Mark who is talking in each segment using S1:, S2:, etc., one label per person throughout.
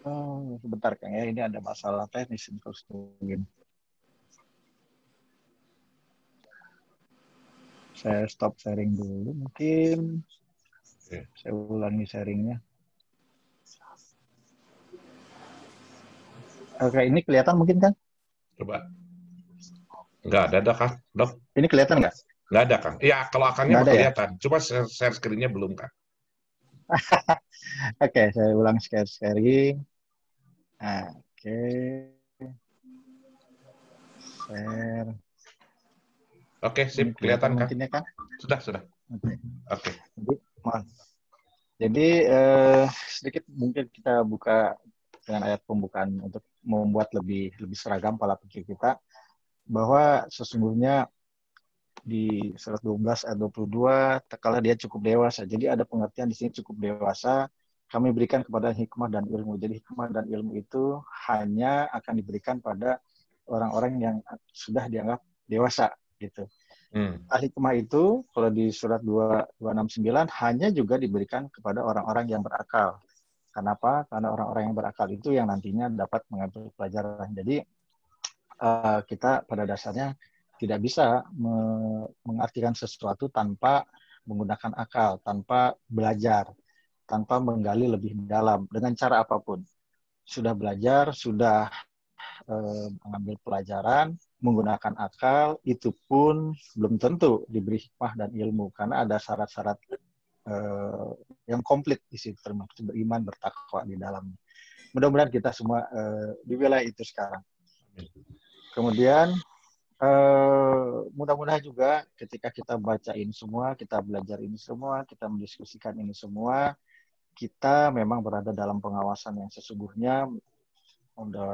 S1: Oh, sebentar Kang ya, ini ada masalah teknis terus mungkin. Saya stop sharing dulu mungkin. Saya ulangi sharingnya. Oke, ini kelihatan mungkin kan?
S2: Coba. Nggak ada, Kang. Dok.
S1: Ini kelihatan nggak?
S2: Nggak ada, Kang. Iya, kalau akannya
S1: Nggak
S2: mah
S1: ada ya?
S2: kelihatan. Cuma share screen-nya belum, Kang.
S1: Oke, saya ulang sharing. Oke. Share.
S2: Oke,
S1: Ini
S2: sip.
S1: kelihatan
S2: Kelihatan, Kang.
S1: mungkin ya, Kang?
S2: Sudah.
S1: Oke.
S2: Oke.
S1: Jadi sedikit mungkin kita buka dengan ayat pembukaan untuk membuat lebih seragam pola pikir kita, bahwa sesungguhnya di surat 12 ayat 22, kala dia cukup dewasa. Jadi ada pengertian di sini cukup dewasa, kami berikan kepada hikmah dan ilmu. Jadi hikmah dan ilmu itu hanya akan diberikan pada orang-orang yang sudah dianggap dewasa gitu. Al-hikmah itu kalau di surat 269 hanya juga diberikan kepada orang-orang yang berakal. Kenapa? Karena orang-orang yang berakal itu yang nantinya dapat mengambil pelajaran. Jadi kita pada dasarnya tidak bisa mengartikan sesuatu tanpa menggunakan akal, tanpa belajar, tanpa menggali lebih dalam dengan cara apapun. Sudah belajar, sudah mengambil pelajaran, menggunakan akal, itu pun belum tentu diberi hikmah dan ilmu, karena ada syarat-syarat yang komplit di situ, termasuk beriman, bertakwa di dalamnya. Mudah-mudahan kita semua di wilayah itu sekarang. Kemudian mudah-mudahan juga ketika kita baca ini semua, kita belajar ini semua, kita mendiskusikan ini semua, kita memang berada dalam pengawasan yang sesungguhnya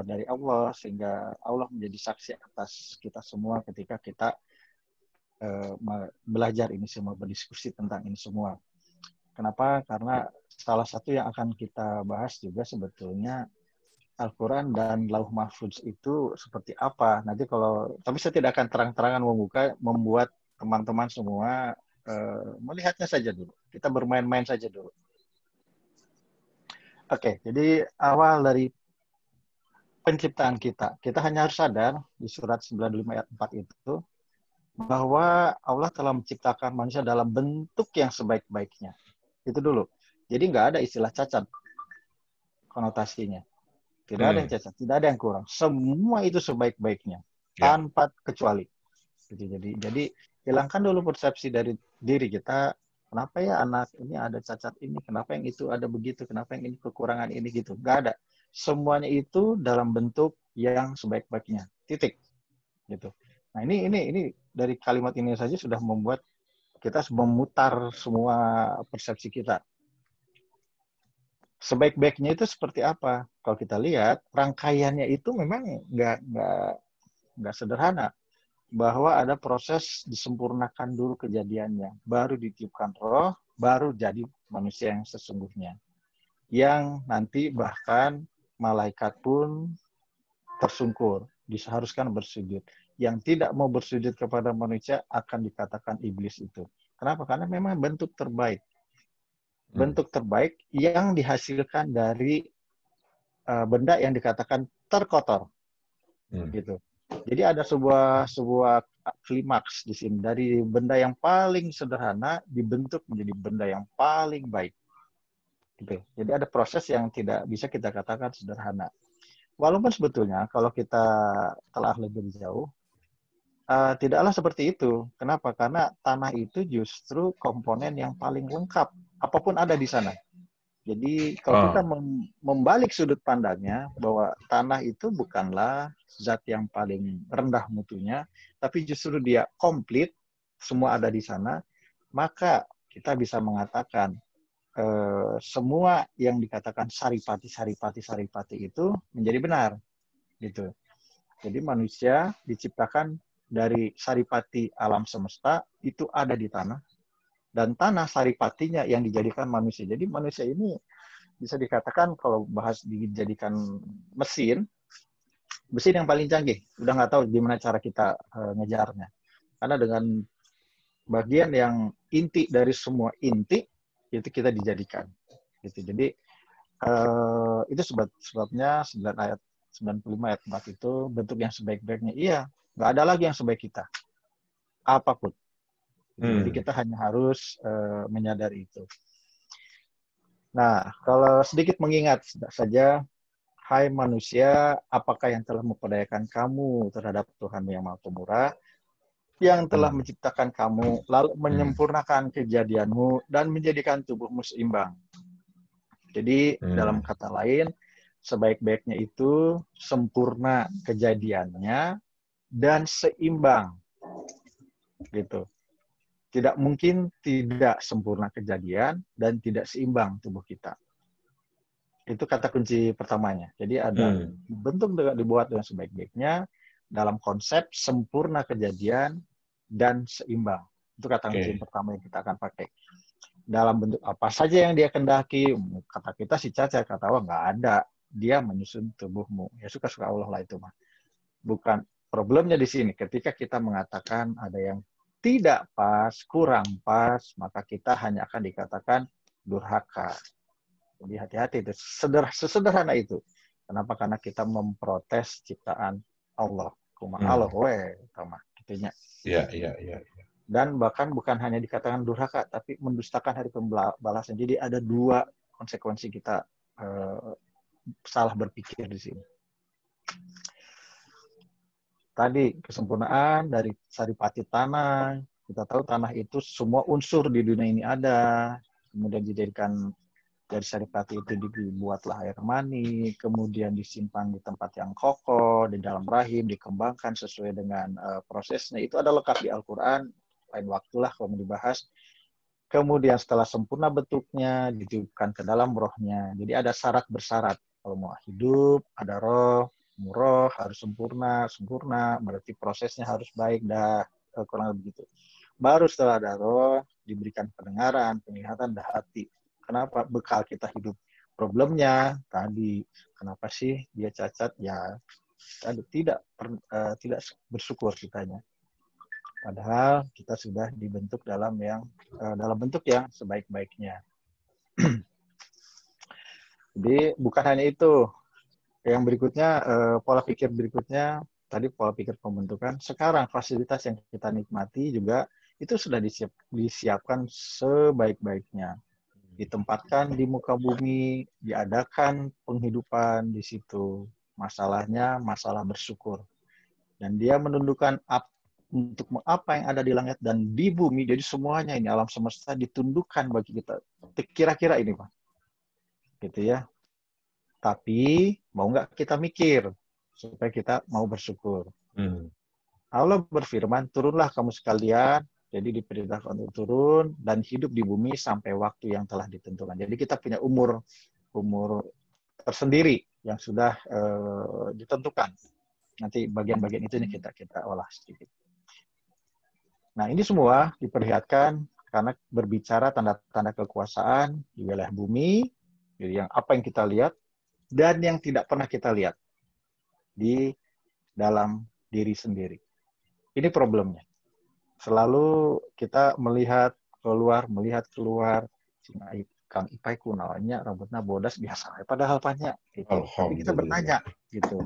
S1: dari Allah, sehingga Allah menjadi saksi atas kita semua ketika kita belajar ini semua, berdiskusi tentang ini semua. Kenapa? Karena salah satu yang akan kita bahas juga sebetulnya Al-Quran dan Lauh Mahfudz itu seperti apa. Nanti tapi saya tidak akan terang-terangan membuat teman-teman semua melihatnya saja dulu. Kita bermain-main saja dulu. Oke, jadi awal dari penciptaan kita hanya harus sadar di surat 95 ayat 4 itu, bahwa Allah telah menciptakan manusia dalam bentuk yang sebaik-baiknya. Itu dulu. Jadi nggak ada istilah cacat konotasinya. Tidak ada yang cacat, tidak ada yang kurang. Semua itu sebaik-baiknya, tanpa kecuali. Jadi hilangkan dulu persepsi dari diri kita, kenapa ya anak ini ada cacat ini, kenapa yang itu ada begitu, kenapa yang ini kekurangan ini gitu. Nggak ada. Semuanya itu dalam bentuk yang sebaik-baiknya. Titik. Gitu. Nah ini dari kalimat ini saja sudah membuat kita memutar semua persepsi kita. Sebaik-baiknya itu seperti apa? Kalau kita lihat rangkaiannya itu memang nggak sederhana. Bahwa ada proses disempurnakan dulu kejadiannya, baru ditiupkan roh, baru jadi manusia yang sesungguhnya. Yang nanti bahkan malaikat pun tersungkur, diseharuskan bersujud. Yang tidak mau bersujud kepada manusia akan dikatakan iblis itu. Kenapa? Karena memang bentuk terbaik. Bentuk terbaik yang dihasilkan dari benda yang dikatakan terkotor. Gitu. Jadi ada sebuah klimaks di sini, dari benda yang paling sederhana dibentuk menjadi benda yang paling baik. Gitu. Jadi ada proses yang tidak bisa kita katakan sederhana. Walaupun sebetulnya kalau kita telah lebih jauh, tidaklah seperti itu. Kenapa? Karena tanah itu justru komponen yang paling lengkap. Apapun ada di sana. Jadi kalau kita membalik sudut pandangnya bahwa tanah itu bukanlah zat yang paling rendah mutunya, tapi justru dia komplit, semua ada di sana, maka kita bisa mengatakan semua yang dikatakan saripati itu menjadi benar. Gitu. Jadi manusia diciptakan dari saripati alam semesta, itu ada di tanah. Dan tanah saripatinya yang dijadikan manusia. Jadi manusia ini bisa dikatakan kalau bahas dijadikan mesin yang paling canggih. Udah nggak tahu gimana cara kita ngejarnya. Karena dengan bagian yang inti dari semua inti, itu kita dijadikan. Gitu. Jadi itu sebabnya 95 ayat 4 itu bentuk yang sebaik-baiknya. Iya, nggak ada lagi yang sebaik kita. Apapun. Jadi kita hanya harus menyadari itu. Nah, kalau sedikit mengingat saja, hai manusia, apakah yang telah memperdayakan kamu terhadap Tuhan yang Maha Pemurah, yang telah menciptakan kamu, lalu menyempurnakan kejadianmu, dan menjadikan tubuhmu seimbang. Jadi, dalam kata lain, sebaik-baiknya itu sempurna kejadiannya dan seimbang. Gitu. Tidak mungkin tidak sempurna kejadian dan tidak seimbang tubuh kita. Itu kata kunci pertamanya. Jadi ada bentuk dibuat dengan sebaik-baiknya dalam konsep sempurna kejadian dan seimbang. Itu kata kunci pertama yang kita akan pakai. Dalam bentuk apa saja yang dia kendaki, kata kita si Caca, kata Allah nggak ada. Dia menyusun tubuhmu. Ya suka-suka Allah lah itu mah. Bukan problemnya di sini. Ketika kita mengatakan ada yang tidak pas, kurang pas, maka kita hanya akan dikatakan durhaka. Jadi hati-hati itu. Sesederhana itu. Kenapa? Karena kita memprotes ciptaan Allah. Kuma Allah sama gitunya.
S2: Iya.
S1: Dan bahkan bukan hanya dikatakan durhaka, tapi mendustakan hari pembalasan. Jadi ada dua konsekuensi kita salah berpikir di sini. Tadi kesempurnaan dari saripati tanah. Kita tahu tanah itu semua unsur di dunia ini ada. Kemudian dijadikan dari saripati itu dibuatlah air mani, kemudian disimpan di tempat yang kokoh, di dalam rahim, dikembangkan sesuai dengan prosesnya. Itu ada lengkap di Al-Quran, lain waktulah kalau mau dibahas. Kemudian setelah sempurna bentuknya, ditiupkan ke dalam rohnya. Jadi ada syarat bersyarat. Kalau mau hidup, ada roh, roh harus sempurna, berarti prosesnya harus baik, dah kurang lebih gitu. Baru setelah ada roh, diberikan pendengaran, penglihatan, dan hati. Kenapa? Bekal kita hidup. Problemnya tadi, kenapa sih dia cacat? Ya, tidak bersyukur kitanya. Padahal kita sudah dibentuk dalam bentuk yang sebaik-baiknya. Jadi bukan hanya itu. Yang berikutnya, pola pikir berikutnya, tadi pola pikir pembentukan. Sekarang fasilitas yang kita nikmati juga itu sudah disiapkan sebaik-baiknya. Ditempatkan di muka bumi, diadakan penghidupan di situ. Masalahnya masalah bersyukur. Dan dia menundukkan untuk apa yang ada di langit dan di bumi. Jadi semuanya ini alam semesta ditundukkan bagi kita. Kira-kira ini, Pak. Gitu ya. Tapi mau nggak kita mikir supaya kita mau bersyukur. Allah berfirman, turunlah kamu sekalian, jadi diperintahkan untuk turun dan hidup di bumi sampai waktu yang telah ditentukan. Jadi kita punya umur tersendiri yang sudah ditentukan. Nanti bagian-bagian itu nih kita olah sedikit. Nah, ini semua diperlihatkan karena berbicara tanda-tanda kekuasaan di wilayah bumi, jadi yang apa yang kita lihat dan yang tidak pernah kita lihat di dalam diri sendiri. Ini problemnya. Selalu kita melihat keluar, Kang Ipai kunalnya rambutnya bodas biasa, padahal banyak. Gitu. Tapi kita bertanya, gitu.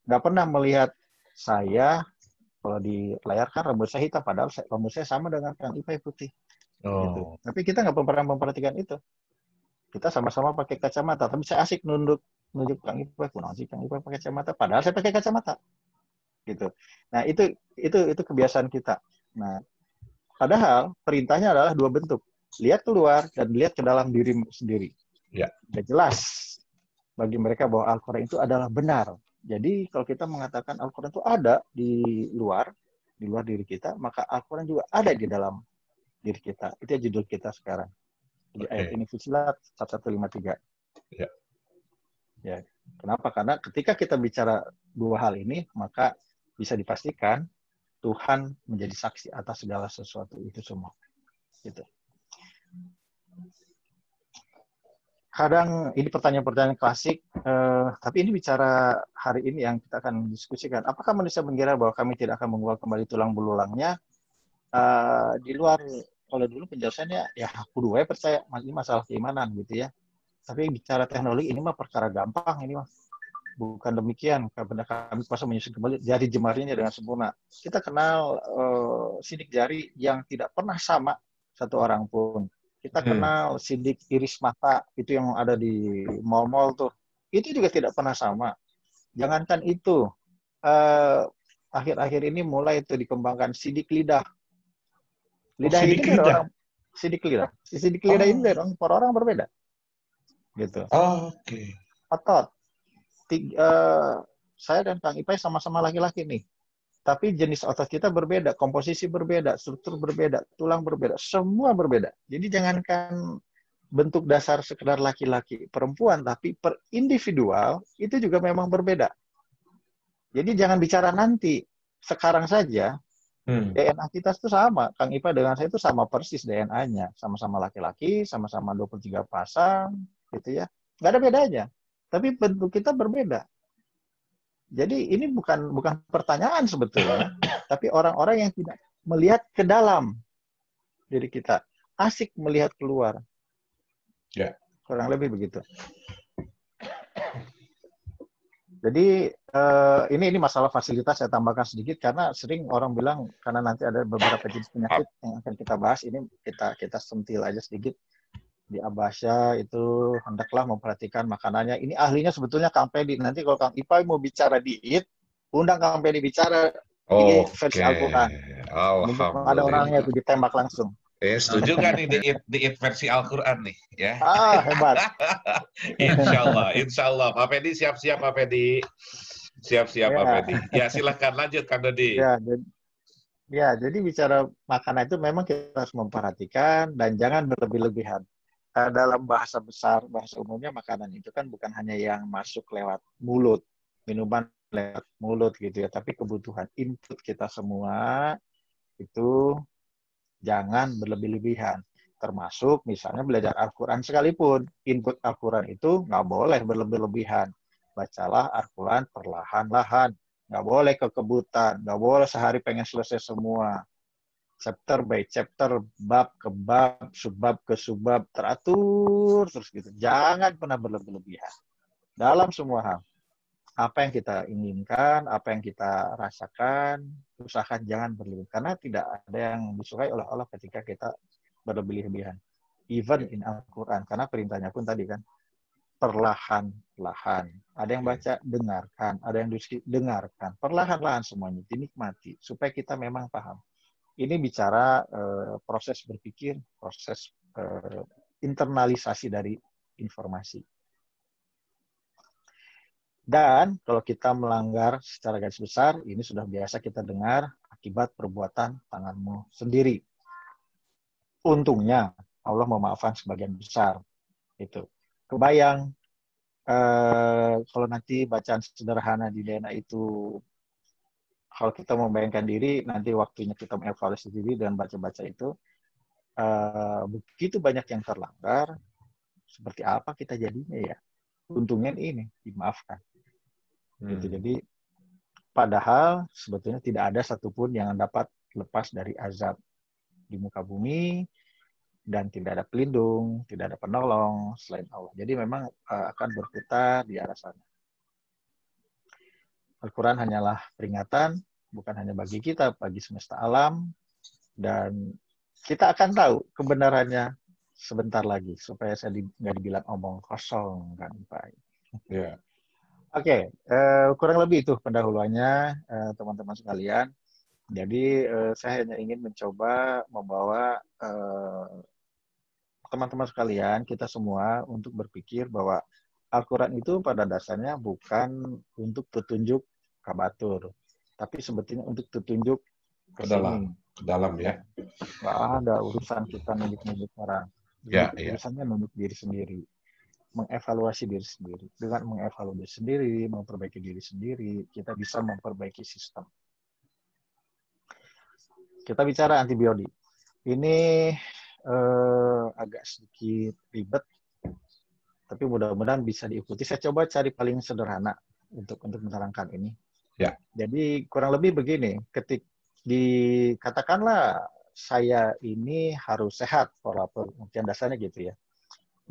S1: Nggak pernah melihat saya, kalau di layar kan rambut saya hitam, padahal rambut saya sama dengan Kang Ipai putih. Gitu. Tapi kita nggak pernah memperhatikan itu. Kita sama-sama pakai kacamata, tapi saya asik nunjuk Kang Ipai, kunaon sih Kang Ipai pakai kacamata, padahal saya pakai kacamata. Gitu. Nah, itu kebiasaan kita. Nah, padahal perintahnya adalah dua bentuk. Lihat keluar dan lihat ke dalam diri sendiri.
S2: Ya.
S1: Sudah jelas bagi mereka bahwa Al-Quran itu adalah benar. Jadi kalau kita mengatakan Al-Quran itu ada di luar diri kita, maka Al-Quran juga ada di dalam diri kita. Itu judul kita sekarang. Di ayat ini Fussilat 1153.
S2: Ya.
S1: Ya. Kenapa? Karena ketika kita bicara dua hal ini, maka bisa dipastikan Tuhan menjadi saksi atas segala sesuatu itu semua. Gitu. Kadang ini pertanyaan-pertanyaan klasik, tapi ini bicara hari ini yang kita akan diskusikan. Apakah manusia mengira bahwa kami tidak akan mengulang kembali tulang belulangnya? Di luar kalau dulu penjelasannya ya aku dua percaya ini masalah keimanan gitu ya. Tapi bicara teknologi ini mah perkara gampang ini mah. Bukan demikian, karena kami kuasa menyusun kembali jari jemarinya dengan sempurna. Kita kenal sidik jari yang tidak pernah sama satu orang pun. Kita kenal sidik iris mata itu yang ada di mall-mall tuh. Itu juga tidak pernah sama. Jangankan itu, akhir-akhir ini mulai itu dikembangkan sidik lidah. Lidah ini
S2: sidik
S1: dari
S2: lidah.
S1: orang sidik lidah. Sidik lidah ini dari orang per orang berbeda. Gitu.
S2: Oke.
S1: Otot. Saya dan Kang Ipai sama-sama laki-laki nih. Tapi jenis otot kita berbeda, komposisi berbeda, struktur berbeda, tulang berbeda, semua berbeda. Jadi jangankan bentuk dasar sekedar laki-laki, perempuan, tapi per individual itu juga memang berbeda. Jadi jangan bicara nanti, sekarang saja DNA kita itu sama. Kang Ipa dengan saya itu sama persis DNA-nya. Sama-sama laki-laki, sama-sama 23 pasang, gitu ya. Nggak ada bedanya. Tapi bentuk kita berbeda. Jadi ini bukan pertanyaan sebetulnya, tapi orang-orang yang tidak melihat ke dalam diri kita. Asik melihat keluar.
S2: Ya.
S1: Kurang lebih begitu. Jadi ini masalah fasilitas saya tambahkan sedikit karena sering orang bilang karena nanti ada beberapa jenis penyakit yang akan kita bahas, ini kita sentil aja sedikit. Di Abasya itu hendaklah memperhatikan makanannya. Ini ahlinya sebetulnya Kang Pedi. Nanti kalau Kang Ipai mau bicara diet, undang Kang Pedi bicara diet versi Al-Quran. Ada orangnya
S2: Alhamdulillah.
S1: itu ditembak langsung.
S2: Setuju nggak nih diet versi Al-Quran nih? Ya.
S1: Hebat.
S2: Insya Allah. Pak Pedi siap-siap Pak Pedi. Siap-siap Pak Pedi. Ya silahkan lanjut Kang Dodi.
S1: Jadi bicara makanan itu memang kita harus memperhatikan dan jangan berlebih-lebihan. Dalam bahasa besar, bahasa umumnya makanan itu kan bukan hanya yang masuk lewat mulut, minuman lewat mulut gitu ya, tapi kebutuhan input kita semua itu jangan berlebih-lebihan. Termasuk misalnya belajar Al-Quran sekalipun, input Al-Quran itu nggak boleh berlebih-lebihan. Bacalah Al-Quran perlahan-lahan. Nggak boleh kekebutan, nggak boleh sehari pengen selesai semua. Chapter by chapter, bab ke bab, subbab ke subbab, teratur terus gitu. Jangan pernah berlebihan dalam semua hal. Apa yang kita inginkan, apa yang kita rasakan, usahakan jangan berlebihan. Karena tidak ada yang disukai oleh Allah ketika kita berlebihan. Even in Al-Quran. Karena perintahnya pun tadi kan, perlahan-lahan. Ada yang baca, dengarkan. Ada yang dengarkan. Perlahan-lahan semuanya, dinikmati. Supaya kita memang paham. Ini bicara proses berpikir, proses internalisasi dari informasi. Dan kalau kita melanggar secara garis besar, ini sudah biasa kita dengar akibat perbuatan tanganmu sendiri. Untungnya Allah memaafkan sebagian besar. Itu. Kebayang kalau nanti bacaan sederhana di DNA itu, kalau kita membayangkan diri, nanti waktunya kita mengevaluasi diri dan baca-baca itu, begitu banyak yang terlanggar, seperti apa kita jadinya ya? Untungnya ini dimaafkan. Gitu. Jadi padahal sebetulnya tidak ada satupun yang dapat lepas dari azab di muka bumi dan tidak ada pelindung, tidak ada penolong selain Allah. Jadi memang akan berputar di arah sana. Al-Quran hanyalah peringatan, bukan hanya bagi kita, bagi semesta alam, dan kita akan tahu kebenarannya sebentar lagi supaya saya nggak dibilang omong kosong kan Pak.
S2: Ya.
S1: Oke, kurang lebih itu pendahuluannya teman-teman sekalian. Jadi saya hanya ingin mencoba membawa teman-teman sekalian, kita semua untuk berpikir bahwa Al-Quran itu pada dasarnya bukan untuk petunjuk kabatur, tapi sebetulnya untuk petunjuk
S2: ke dalam ya.
S1: Nggak ada urusan kita nunjuk-nunjuk orang. Urusannya nunjuk diri sendiri. Mengevaluasi diri sendiri. Dengan mengevaluasi diri sendiri, memperbaiki diri sendiri, kita bisa memperbaiki sistem. Kita bicara antibiotik. Ini agak sedikit ribet, tapi mudah-mudahan bisa diikuti. Saya coba cari paling sederhana untuk menerangkan ini.
S2: Ya.
S1: Jadi kurang lebih begini, dikatakanlah saya ini harus sehat, pola pengertian dasarnya gitu ya.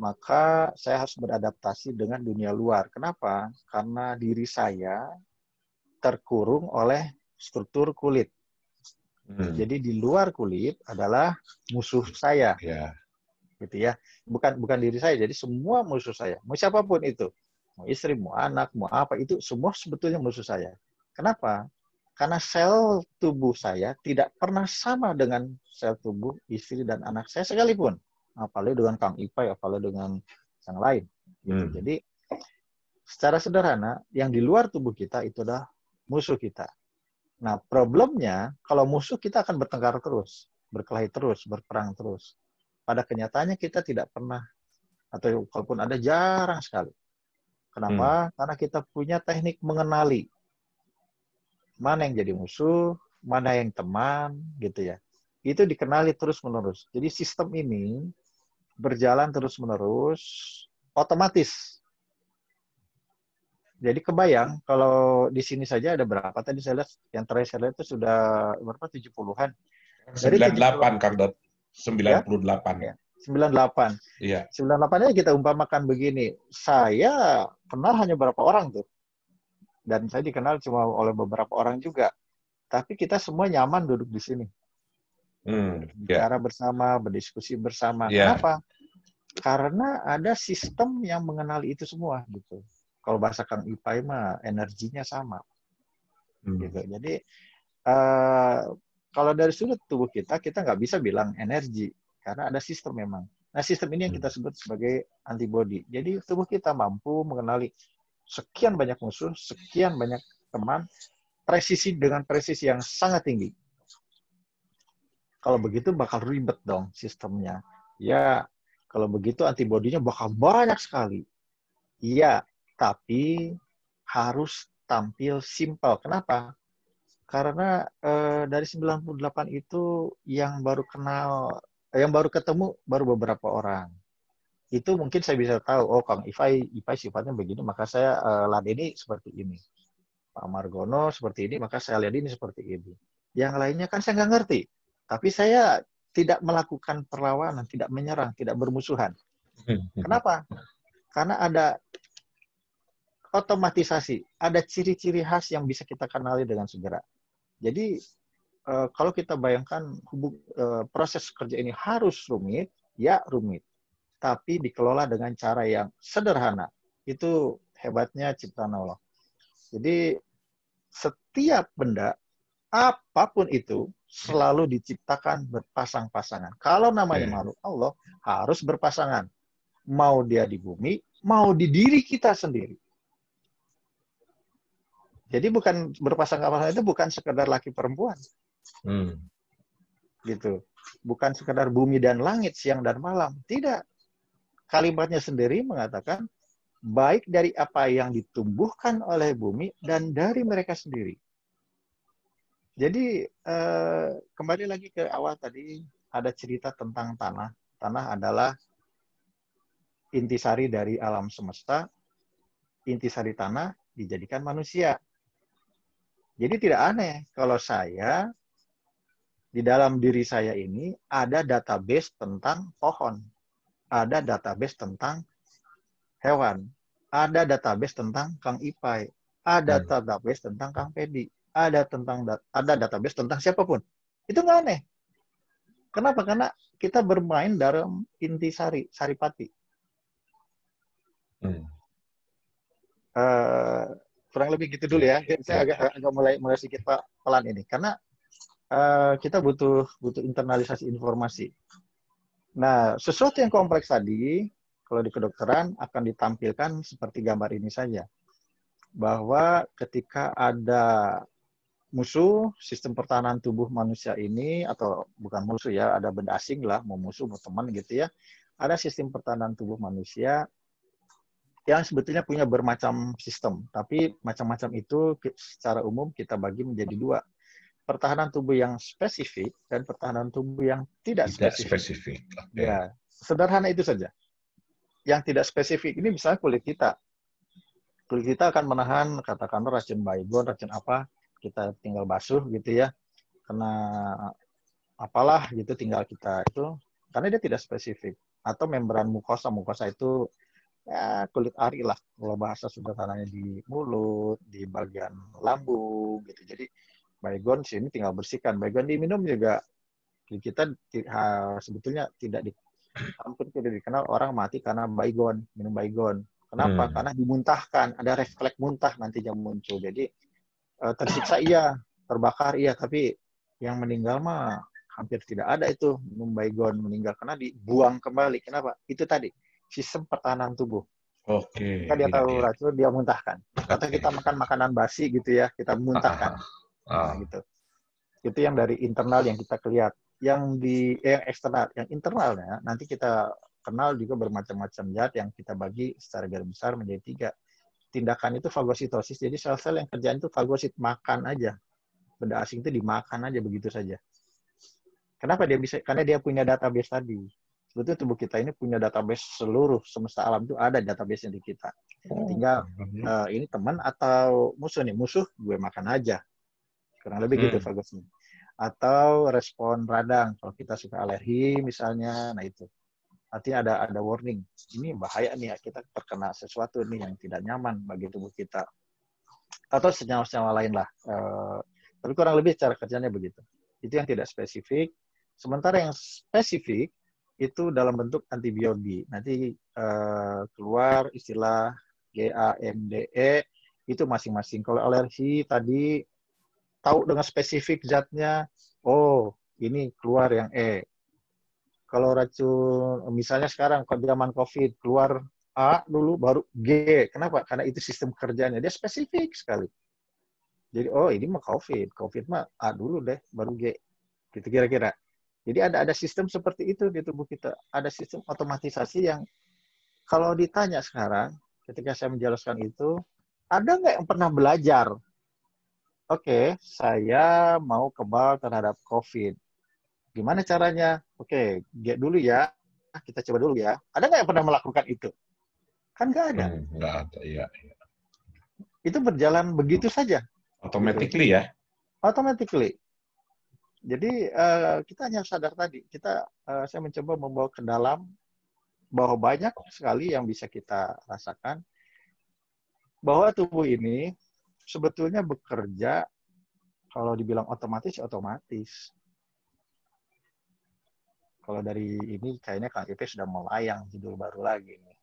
S1: Maka saya harus beradaptasi dengan dunia luar. Kenapa? Karena diri saya terkurung oleh struktur kulit. Jadi di luar kulit adalah musuh saya, gitu ya. Bukan diri saya, jadi semua musuh saya. Mau siapapun itu, mau istri, mau anak, mau apa, itu semua sebetulnya musuh saya. Kenapa? Karena sel tubuh saya tidak pernah sama dengan sel tubuh istri dan anak saya sekalipun. Apalagi dengan Kang Ipai, apalagi dengan yang lain. Gitu. Jadi secara sederhana, yang di luar tubuh kita itu adalah musuh kita. Nah, problemnya kalau musuh kita akan bertengkar terus, berkelahi terus, berperang terus. Pada kenyataannya kita tidak pernah, atau kalaupun ada jarang sekali. Kenapa? Karena kita punya teknik mengenali mana yang jadi musuh, mana yang teman, gitu ya. Itu dikenali terus-menerus. Jadi sistem ini berjalan terus-menerus, otomatis. Jadi kebayang, kalau di sini saja ada berapa? Tadi saya lihat, yang terakhir saya lihat itu sudah berapa? 70-an. Dari
S2: 98, Kang Dot.
S1: ya,
S2: 98.
S1: ya, 98.
S2: Iya.
S1: 98-nya kita umpamakan begini. Saya kenal hanya beberapa orang tuh. Dan saya dikenal cuma oleh beberapa orang juga. Tapi kita semua nyaman duduk di sini. Bicara bersama, berdiskusi bersama. Kenapa? Karena ada sistem yang mengenali itu semua gitu. Kalau bahasa Kang Ipai mah energinya sama. Gitu. Jadi kalau dari sudut tubuh kita nggak bisa bilang energi karena ada sistem memang. Nah, sistem ini yang kita sebut sebagai antibody. Jadi tubuh kita mampu mengenali sekian banyak musuh, sekian banyak teman, dengan presisi yang sangat tinggi. Kalau begitu bakal ribet dong sistemnya. Ya, kalau begitu antibodinya bakal banyak sekali. Iya, tapi harus tampil simpel. Kenapa? Karena dari 98 itu yang baru ketemu baru beberapa orang. Itu mungkin saya bisa tahu, oh Kang Ipai sifatnya begini, maka saya ladeni seperti ini. Pak Margono seperti ini, maka saya lihat ini seperti ini. Yang lainnya kan saya nggak ngerti. Tapi saya tidak melakukan perlawanan, tidak menyerang, tidak bermusuhan. Kenapa? Karena ada otomatisasi, ada ciri-ciri khas yang bisa kita kenali dengan segera. Jadi kalau kita bayangkan proses kerja ini harus rumit, ya rumit. Tapi dikelola dengan cara yang sederhana. Itu hebatnya ciptaan Allah. Jadi setiap benda, apapun itu, selalu diciptakan berpasang-pasangan. Kalau namanya makhluk Allah, harus berpasangan. Mau dia di bumi, mau di diri kita sendiri. Jadi bukan berpasang-pasangan itu bukan sekedar laki perempuan. Gitu. Bukan sekedar bumi dan langit, siang dan malam. Tidak. Kalimatnya sendiri mengatakan, baik dari apa yang ditumbuhkan oleh bumi dan dari mereka sendiri. Jadi kembali lagi ke awal tadi, ada cerita tentang tanah. Tanah adalah intisari dari alam semesta. Intisari tanah dijadikan manusia. Jadi tidak aneh kalau saya, di dalam diri saya ini ada database tentang pohon. Ada database tentang hewan. Ada database tentang Kang Ipai. Ada database tentang Kang Pedi. Ada database tentang siapapun. Itu nggak aneh. Kenapa? Karena kita bermain dalam intisari, saripati. Kurang lebih gitu dulu ya. Saya agak mulai sedikit pelan ini. Karena kita butuh internalisasi informasi. Nah, sesuatu yang kompleks tadi, kalau di kedokteran akan ditampilkan seperti gambar ini saja. Bahwa ketika ada musuh, sistem pertahanan tubuh manusia ini, atau bukan musuh ya, ada benda asing lah, mau musuh, mau teman gitu ya. Ada sistem pertahanan tubuh manusia yang sebetulnya punya bermacam sistem. Tapi macam-macam itu secara umum kita bagi menjadi dua. Pertahanan tubuh yang spesifik dan pertahanan tubuh yang tidak spesifik. Okay. Ya, sederhana itu saja. Yang tidak spesifik ini misalnya kulit kita. Kulit kita akan menahan katakanlah racun baygon, racun apa, kita tinggal basuh gitu ya. Kena apalah gitu, tinggal kita itu, karena dia tidak spesifik. Atau membran mukosa itu ya kulit ari lah, kalau bahasa sederhananya, di mulut, di bagian lambung gitu. Jadi baygon sini tinggal bersihkan. Baygon diminum juga kita sebetulnya tidak di, hampir tidak dikenal orang mati karena baygon, minum baygon. Kenapa? Karena dimuntahkan, ada refleks muntah nantinya muncul. Jadi tersiksa iya, terbakar iya, tapi yang meninggal mah hampir tidak ada itu minum baygon meninggal, karena dibuang kembali. Kenapa? Itu tadi sistem pertahanan tubuh.
S2: Oke,
S1: Ketika dia
S2: iya,
S1: tahu
S2: iya.
S1: racun, dia muntahkan. Atau
S2: Oke.
S1: kita makan makanan basi gitu ya, kita
S2: Ah, ah,
S1: muntahkan.
S2: ah.
S1: Nah,
S2: Ah.
S1: gitu. Itu yang dari internal yang kita lihat. Yang yang eksternal, yang internalnya nanti kita kenal juga bermacam-macam zat yang kita bagi secara garis besar menjadi 3. Tindakan itu fagositosis, jadi sel-sel yang kerjaan itu fagosit, makan aja. Benda asing itu dimakan aja begitu saja. Kenapa dia bisa? Karena dia punya database tadi. Sebetulnya tubuh kita ini punya database, seluruh semesta alam itu ada database-nya di kita.
S2: Oh,
S1: Tinggal ini teman atau musuh nih. Musuh gue makan aja. Kurang lebih gitu fagosnya. Atau respon radang, kalau kita suka alergi misalnya, nah itu. Artinya ada warning. Ini bahaya nih, kita terkena sesuatu nih yang tidak nyaman bagi tubuh kita. Atau senyawa-senyawa lain lah. Tapi kurang lebih cara kerjanya begitu. Itu yang tidak spesifik. Sementara yang spesifik itu dalam bentuk antibiotik. Nanti keluar istilah GAMDE itu masing-masing. Kalau alergi tadi tahu dengan spesifik zatnya, oh ini keluar yang E. Kalau racun, misalnya sekarang kalau zaman COVID keluar A dulu baru G. Kenapa? Karena itu sistem kerjanya. Dia spesifik sekali. Jadi, oh ini mah COVID. COVID mah A dulu deh, baru G. Gitu kira-kira. Jadi ada sistem seperti itu di tubuh kita. Ada sistem otomatisasi yang kalau ditanya sekarang, ketika saya menjelaskan itu, ada nggak yang pernah belajar? Oke, saya mau kebal terhadap COVID. Gimana caranya? Oke, G dulu ya. Kita coba dulu ya. Ada nggak yang pernah melakukan itu? Kan nggak ada.
S2: nggak ada, iya.
S1: Itu berjalan begitu saja. Gitu.
S2: Automatically ya.
S1: Automatically. Jadi kita hanya sadar tadi. Saya mencoba membawa ke dalam bahwa banyak sekali yang bisa kita rasakan. Bahwa tubuh ini sebetulnya bekerja, kalau dibilang otomatis, otomatis. Kalau dari ini kayaknya Kang Ipe sudah melayang judul baru lagi nih.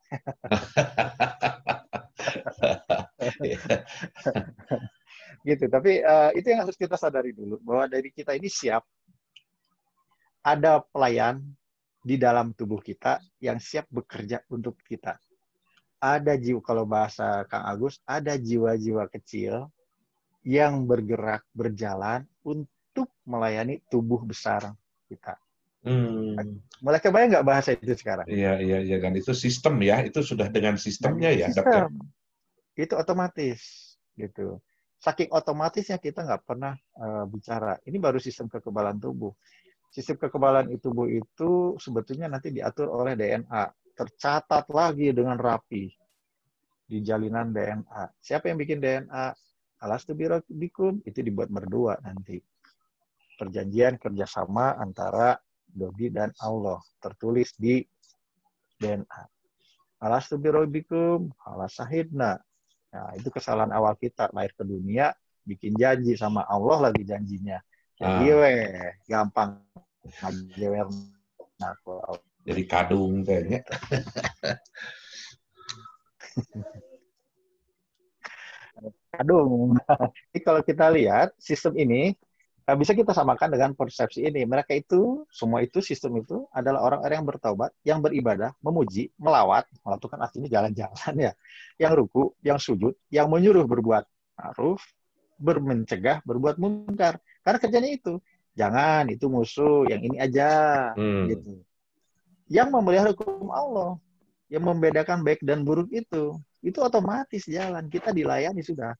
S1: Gitu. Tapi itu yang harus kita sadari dulu, bahwa dari kita ini siap, ada pelayan di dalam tubuh kita yang siap bekerja untuk kita. Ada jiwa, kalau bahasa Kang Agus, ada jiwa-jiwa kecil yang bergerak, berjalan untuk melayani tubuh besar kita. Mulai kebayang nggak bahasa itu sekarang?
S2: Iya, iya, iya. Dan itu sistem ya, itu sudah dengan
S1: Dan
S2: sistemnya
S1: itu
S2: ya, Dok ya.
S1: sistem, itu otomatis, gitu. Saking otomatisnya kita nggak pernah bicara. Ini baru sistem kekebalan tubuh. Sistem kekebalan tubuh itu sebetulnya nanti diatur oleh DNA. Tercatat lagi dengan rapi di jalinan DNA. Siapa yang bikin DNA? Alastu birabbikum, itu dibuat berdua nanti. Perjanjian kerjasama antara Dodi dan Allah. Tertulis di DNA. Alastu birabbikum, alas sahidna. Nah, itu kesalahan awal kita. Lahir ke dunia, bikin janji sama Allah lagi janjinya. Jadi gampang.
S2: Jadi kadung kayaknya.
S1: Aduh, jadi kalau kita lihat sistem ini bisa kita samakan dengan persepsi ini. Mereka itu, semua itu, sistem itu adalah orang-orang yang bertaubat, yang beribadah, memuji, melawat itu kan artinya jalan-jalan ya, yang ruku, yang sujud, yang menyuruh berbuat ma'ruf, mencegah berbuat munkar. Karena kerjanya itu, jangan, itu musuh, yang ini aja, gitu. Yang memelihara hukum Allah, yang membedakan baik dan buruk itu otomatis jalan. Kita dilayani sudah.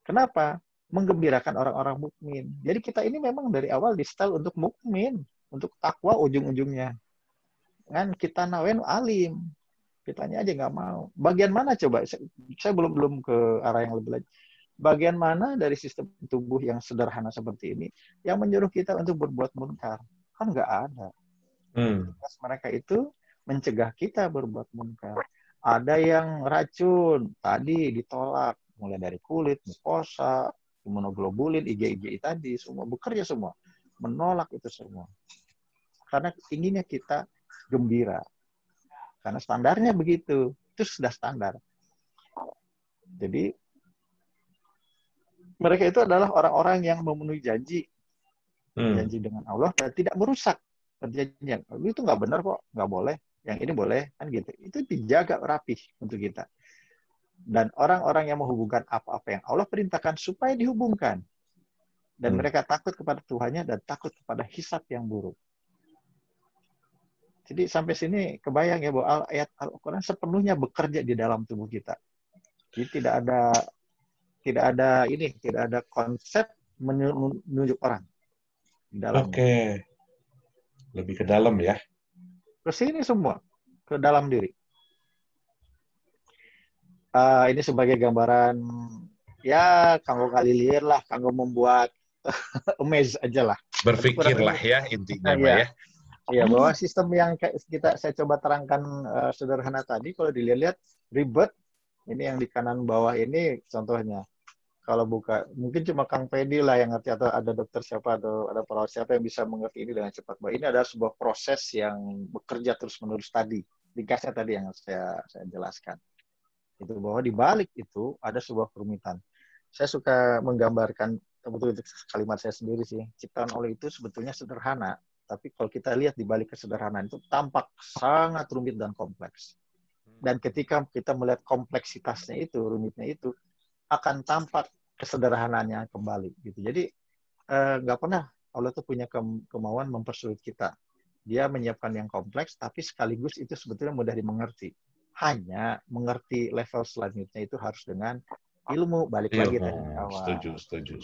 S1: Kenapa? Menggembirakan orang-orang mukmin. Jadi kita ini memang dari awal di-style untuk mukmin, untuk takwa ujung-ujungnya. Kan kita nawen alim. Kitanya aja nggak mau. Bagian mana coba? Saya belum ke arah yang lebih lanjut. Bagian mana dari sistem tubuh yang sederhana seperti ini yang menyuruh kita untuk berbuat munkar? Kan nggak ada. Tugas mereka itu mencegah kita berbuat munkar. Ada yang racun, tadi ditolak. Mulai dari kulit, mukosa, imunoglobulin, IgI tadi, semua bekerja semua. Menolak itu semua. Karena inginnya kita gembira. Karena standarnya begitu. Itu sudah standar. Jadi, mereka itu adalah orang-orang yang memenuhi janji. Janji dengan Allah dan tidak merusak perjanjian. Itu nggak benar kok, nggak boleh. Yang ini boleh, kan gitu. Itu dijaga rapih untuk kita. Dan orang-orang yang menghubungkan apa-apa yang Allah perintahkan supaya dihubungkan. Dan mereka takut kepada Tuhannya dan takut kepada hisab yang buruk. Jadi sampai sini kebayang ya bahwa ayat Al-Quran sepenuhnya bekerja di dalam tubuh kita. Jadi tidak ada konsep menunjuk orang di dalamnya.
S2: Oke. Lebih ke dalam ya.
S1: Ke sini semua, ke dalam diri. Ini sebagai gambaran ya kanggo kalilir lah, kanggo membuat amaze aja lah.
S2: Berpikirlah ya intinya Mbak ya.
S1: Iya, bahwa sistem yang saya coba terangkan sederhana tadi, kalau dilihat ribet, ini yang di kanan bawah ini contohnya. Kalau buka, mungkin cuma Kang Pedi lah yang ngerti, atau ada dokter siapa, atau ada perawat siapa yang bisa mengerti ini dengan cepat. Bahwa ini adalah sebuah proses yang bekerja terus-menerus tadi. Ringkasnya tadi yang saya jelaskan. Itu bahwa di balik itu ada sebuah kerumitan. Saya suka menggambarkan, betul itu kalimat saya sendiri sih, ciptaan Allah itu sebetulnya sederhana. Tapi kalau kita lihat di balik kesederhanaan itu tampak sangat rumit dan kompleks. Dan ketika kita melihat kompleksitasnya itu, rumitnya itu, akan tampak kesederhanaannya kembali. Gitu. Jadi nggak pernah Allah tuh punya kemauan mempersulit kita. Dia menyiapkan yang kompleks, tapi sekaligus itu sebetulnya mudah dimengerti. Hanya mengerti level selanjutnya itu harus dengan ilmu, balik lagi tadi awal.
S2: Setuju.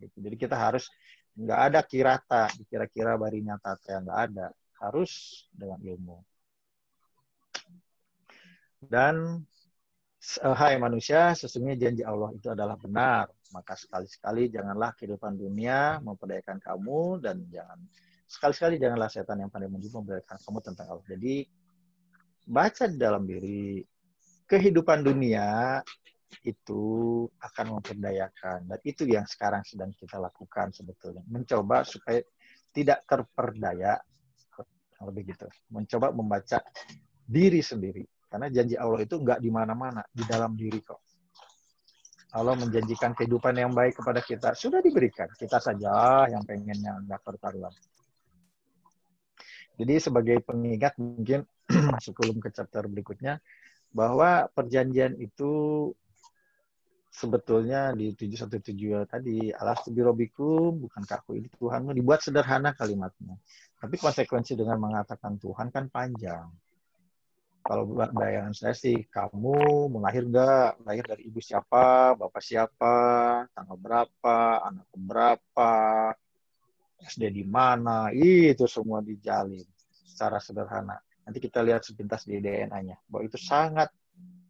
S1: Gitu. Jadi kita harus nggak ada kira-kira barinya tata, nggak ada, harus dengan ilmu. Dan hai manusia, sesungguhnya janji Allah itu adalah benar, maka sekali-sekali janganlah kehidupan dunia memperdayakan kamu, dan sekali-sekali janganlah setan yang pandai menipu memperdayakan kamu tentang Allah. Jadi baca di dalam diri, kehidupan dunia itu akan memperdayakan, dan itu yang sekarang sedang kita lakukan sebetulnya, mencoba supaya tidak terperdaya, lebih gitu, mencoba membaca diri sendiri, karena janji Allah itu nggak di mana-mana, di dalam diri kok. Allah menjanjikan kehidupan yang baik kepada kita, sudah diberikan, kita saja yang pengennya nggak bertaruhan. Jadi sebagai pengingat mungkin sebelum ke chapter berikutnya, bahwa perjanjian itu sebetulnya di 717 tadi, alastu birobikum, bukankah aku ini Tuhanmu, dibuat sederhana kalimatnya. Tapi konsekuensi dengan mengatakan Tuhan kan panjang. Kalau bayangan saya sih, kamu melahir nggak? Lahir dari ibu siapa? Bapak siapa? Tanggal berapa? Anak berapa? SD di mana? Itu semua dijalin secara sederhana. Nanti kita lihat sepintas di DNA-nya. Bahwa itu sangat,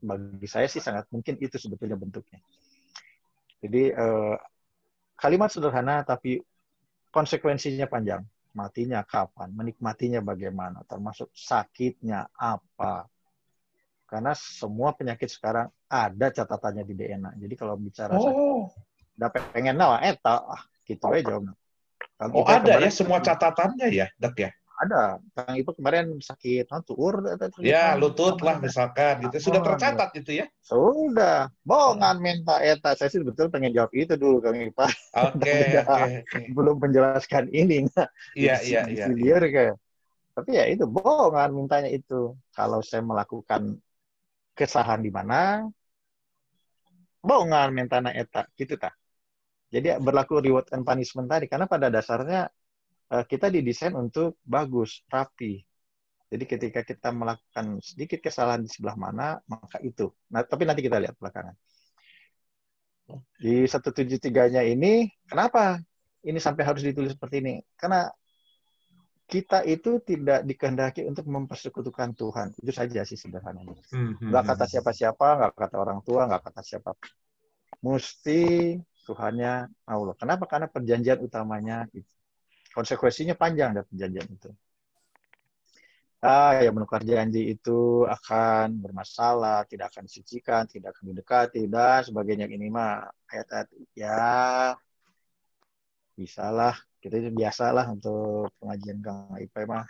S1: bagi saya sih sangat mungkin itu sebetulnya bentuknya. Jadi kalimat sederhana tapi konsekuensinya panjang. Matinya kapan? Menikmatinya bagaimana? Termasuk sakitnya apa? Karena semua penyakit sekarang ada catatannya di DNA. Jadi kalau bicara sakit, udah pengen nawa, gitu aja.
S2: Ada ya semua catatannya ya, Dok ya?
S1: Ada. Kang Ipo kemarin sakit tuur.
S2: Ya, lutut lah misalkan gitu. Sudah tercatat gitu ya?
S1: Sudah. Bohongan minta eta. Saya sih betul pengen jawab itu dulu Kang Ipa.
S2: Oke.
S1: Belum menjelaskan ini.
S2: Iya.
S1: Kayak. Tapi ya itu bohongan mintanya itu. Kalau saya melakukan kesalahan di mana, bohongan mintana eta. Gitu tak. Jadi berlaku reward and punishment tadi. Karena pada dasarnya kita didesain untuk bagus, rapi. Jadi ketika kita melakukan sedikit kesalahan di sebelah mana, maka itu. Nah, tapi nanti kita lihat belakangan. Di 173-nya ini, kenapa ini sampai harus ditulis seperti ini? Karena kita itu tidak dikehendaki untuk mempersekutukan Tuhan. Itu saja sih sederhananya. Nggak kata siapa-siapa, nggak kata orang tua, nggak kata siapa. mesti Tuhannya Allah. Kenapa? Karena perjanjian utamanya itu. Konsekuensinya panjang dari perjanjian itu. Yang menukar janji itu akan bermasalah, tidak akan disucikan, tidak akan didekati, dan sebagainya. Ini mah ayat-ayat ya bisalah, kita itu biasalah untuk pengajian KIP mah.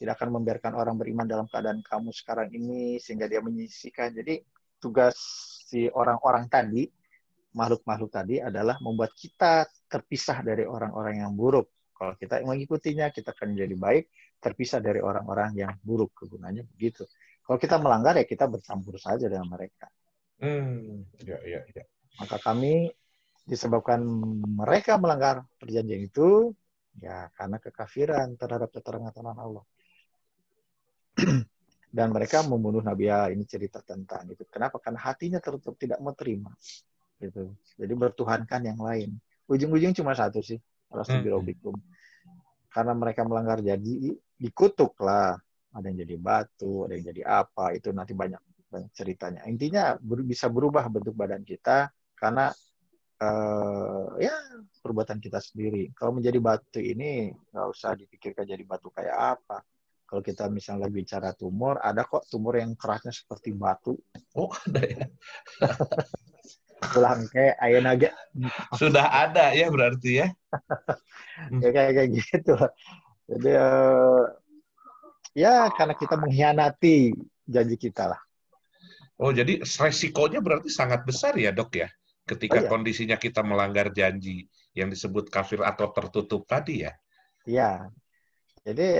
S1: Tidak akan membiarkan orang beriman dalam keadaan kamu sekarang ini, sehingga dia menyisihkan. Jadi tugas si orang-orang tadi, makhluk-makhluk tadi adalah membuat kita terpisah dari orang-orang yang buruk. Kalau kita mengikutinya, kita akan menjadi baik, terpisah dari orang-orang yang buruk. Kegunaannya begitu. Kalau kita melanggar, ya kita bercampur saja dengan mereka.
S2: Ya.
S1: Maka kami, disebabkan mereka melanggar perjanjian itu, ya karena kekafiran terhadap keterangan Allah. Dan mereka membunuh Nabi ya, ini cerita tentang itu. Kenapa? Karena hatinya tertutup, tidak mau terima. Gitu. Jadi bertuhankan yang lain. Ujung-ujung cuma satu sih. Alastubirobikum. Karena mereka melanggar janji, dikutuklah. Ada yang jadi batu, ada yang jadi apa. Itu nanti banyak ceritanya. Intinya bisa berubah bentuk badan kita karena ya perbuatan kita sendiri. Kalau menjadi batu ini nggak usah dipikirkan jadi batu kayak apa. Kalau kita misalnya bicara tumor, ada kok tumor yang kerasnya seperti batu.
S2: Oh, ada ya.
S1: Pulang kayak ayah naga.
S2: Sudah ada ya berarti ya.
S1: Ya kayak gitu. Jadi ya karena kita mengkhianati janji kita lah.
S2: Oh, jadi resikonya berarti sangat besar ya, Dok ya,
S1: Oh
S2: ketika
S1: iya,
S2: kondisinya kita melanggar janji yang disebut kafir atau tertutup tadi ya.
S1: iya. Jadi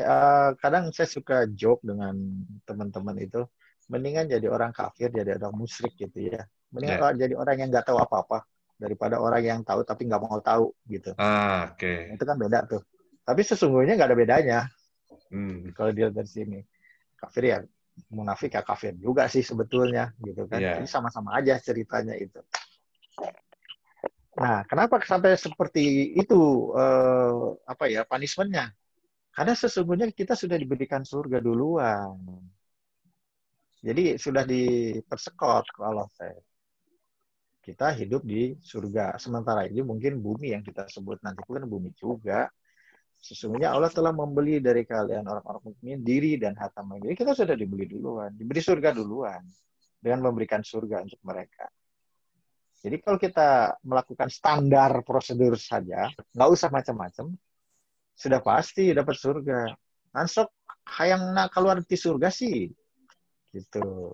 S1: kadang saya suka joke dengan teman-teman itu, mendingan jadi orang kafir, jadi orang musyrik gitu ya. Mendingan
S2: Ya.
S1: jadi orang yang nggak tahu apa-apa daripada orang yang tahu tapi nggak mau tahu gitu. Nah,
S2: Oke.
S1: itu kan beda tuh. Tapi sesungguhnya nggak ada bedanya
S2: Hmm,
S1: kalau dilihat dari sini. Kafir ya munafik ya kafir juga sih sebetulnya gitu kan. Jadi
S2: ya.
S1: sama-sama aja ceritanya itu. Nah, kenapa sampai seperti itu apa ya punishment-nya? Karena sesungguhnya kita sudah diberikan surga duluan. Jadi sudah dipersekot kalau saya. Kita hidup di surga. Sementara ini mungkin bumi yang kita sebut nanti kan bumi juga. Sesungguhnya Allah telah membeli dari kalian orang-orang mukmin diri dan harta mereka. Jadi kita sudah dibeli duluan, diberi surga duluan dengan memberikan surga untuk mereka. Jadi kalau kita melakukan standar prosedur saja, nggak usah macam-macam, sudah pasti dapat surga. Ansok hayang nak keluar di surga sih, gitu.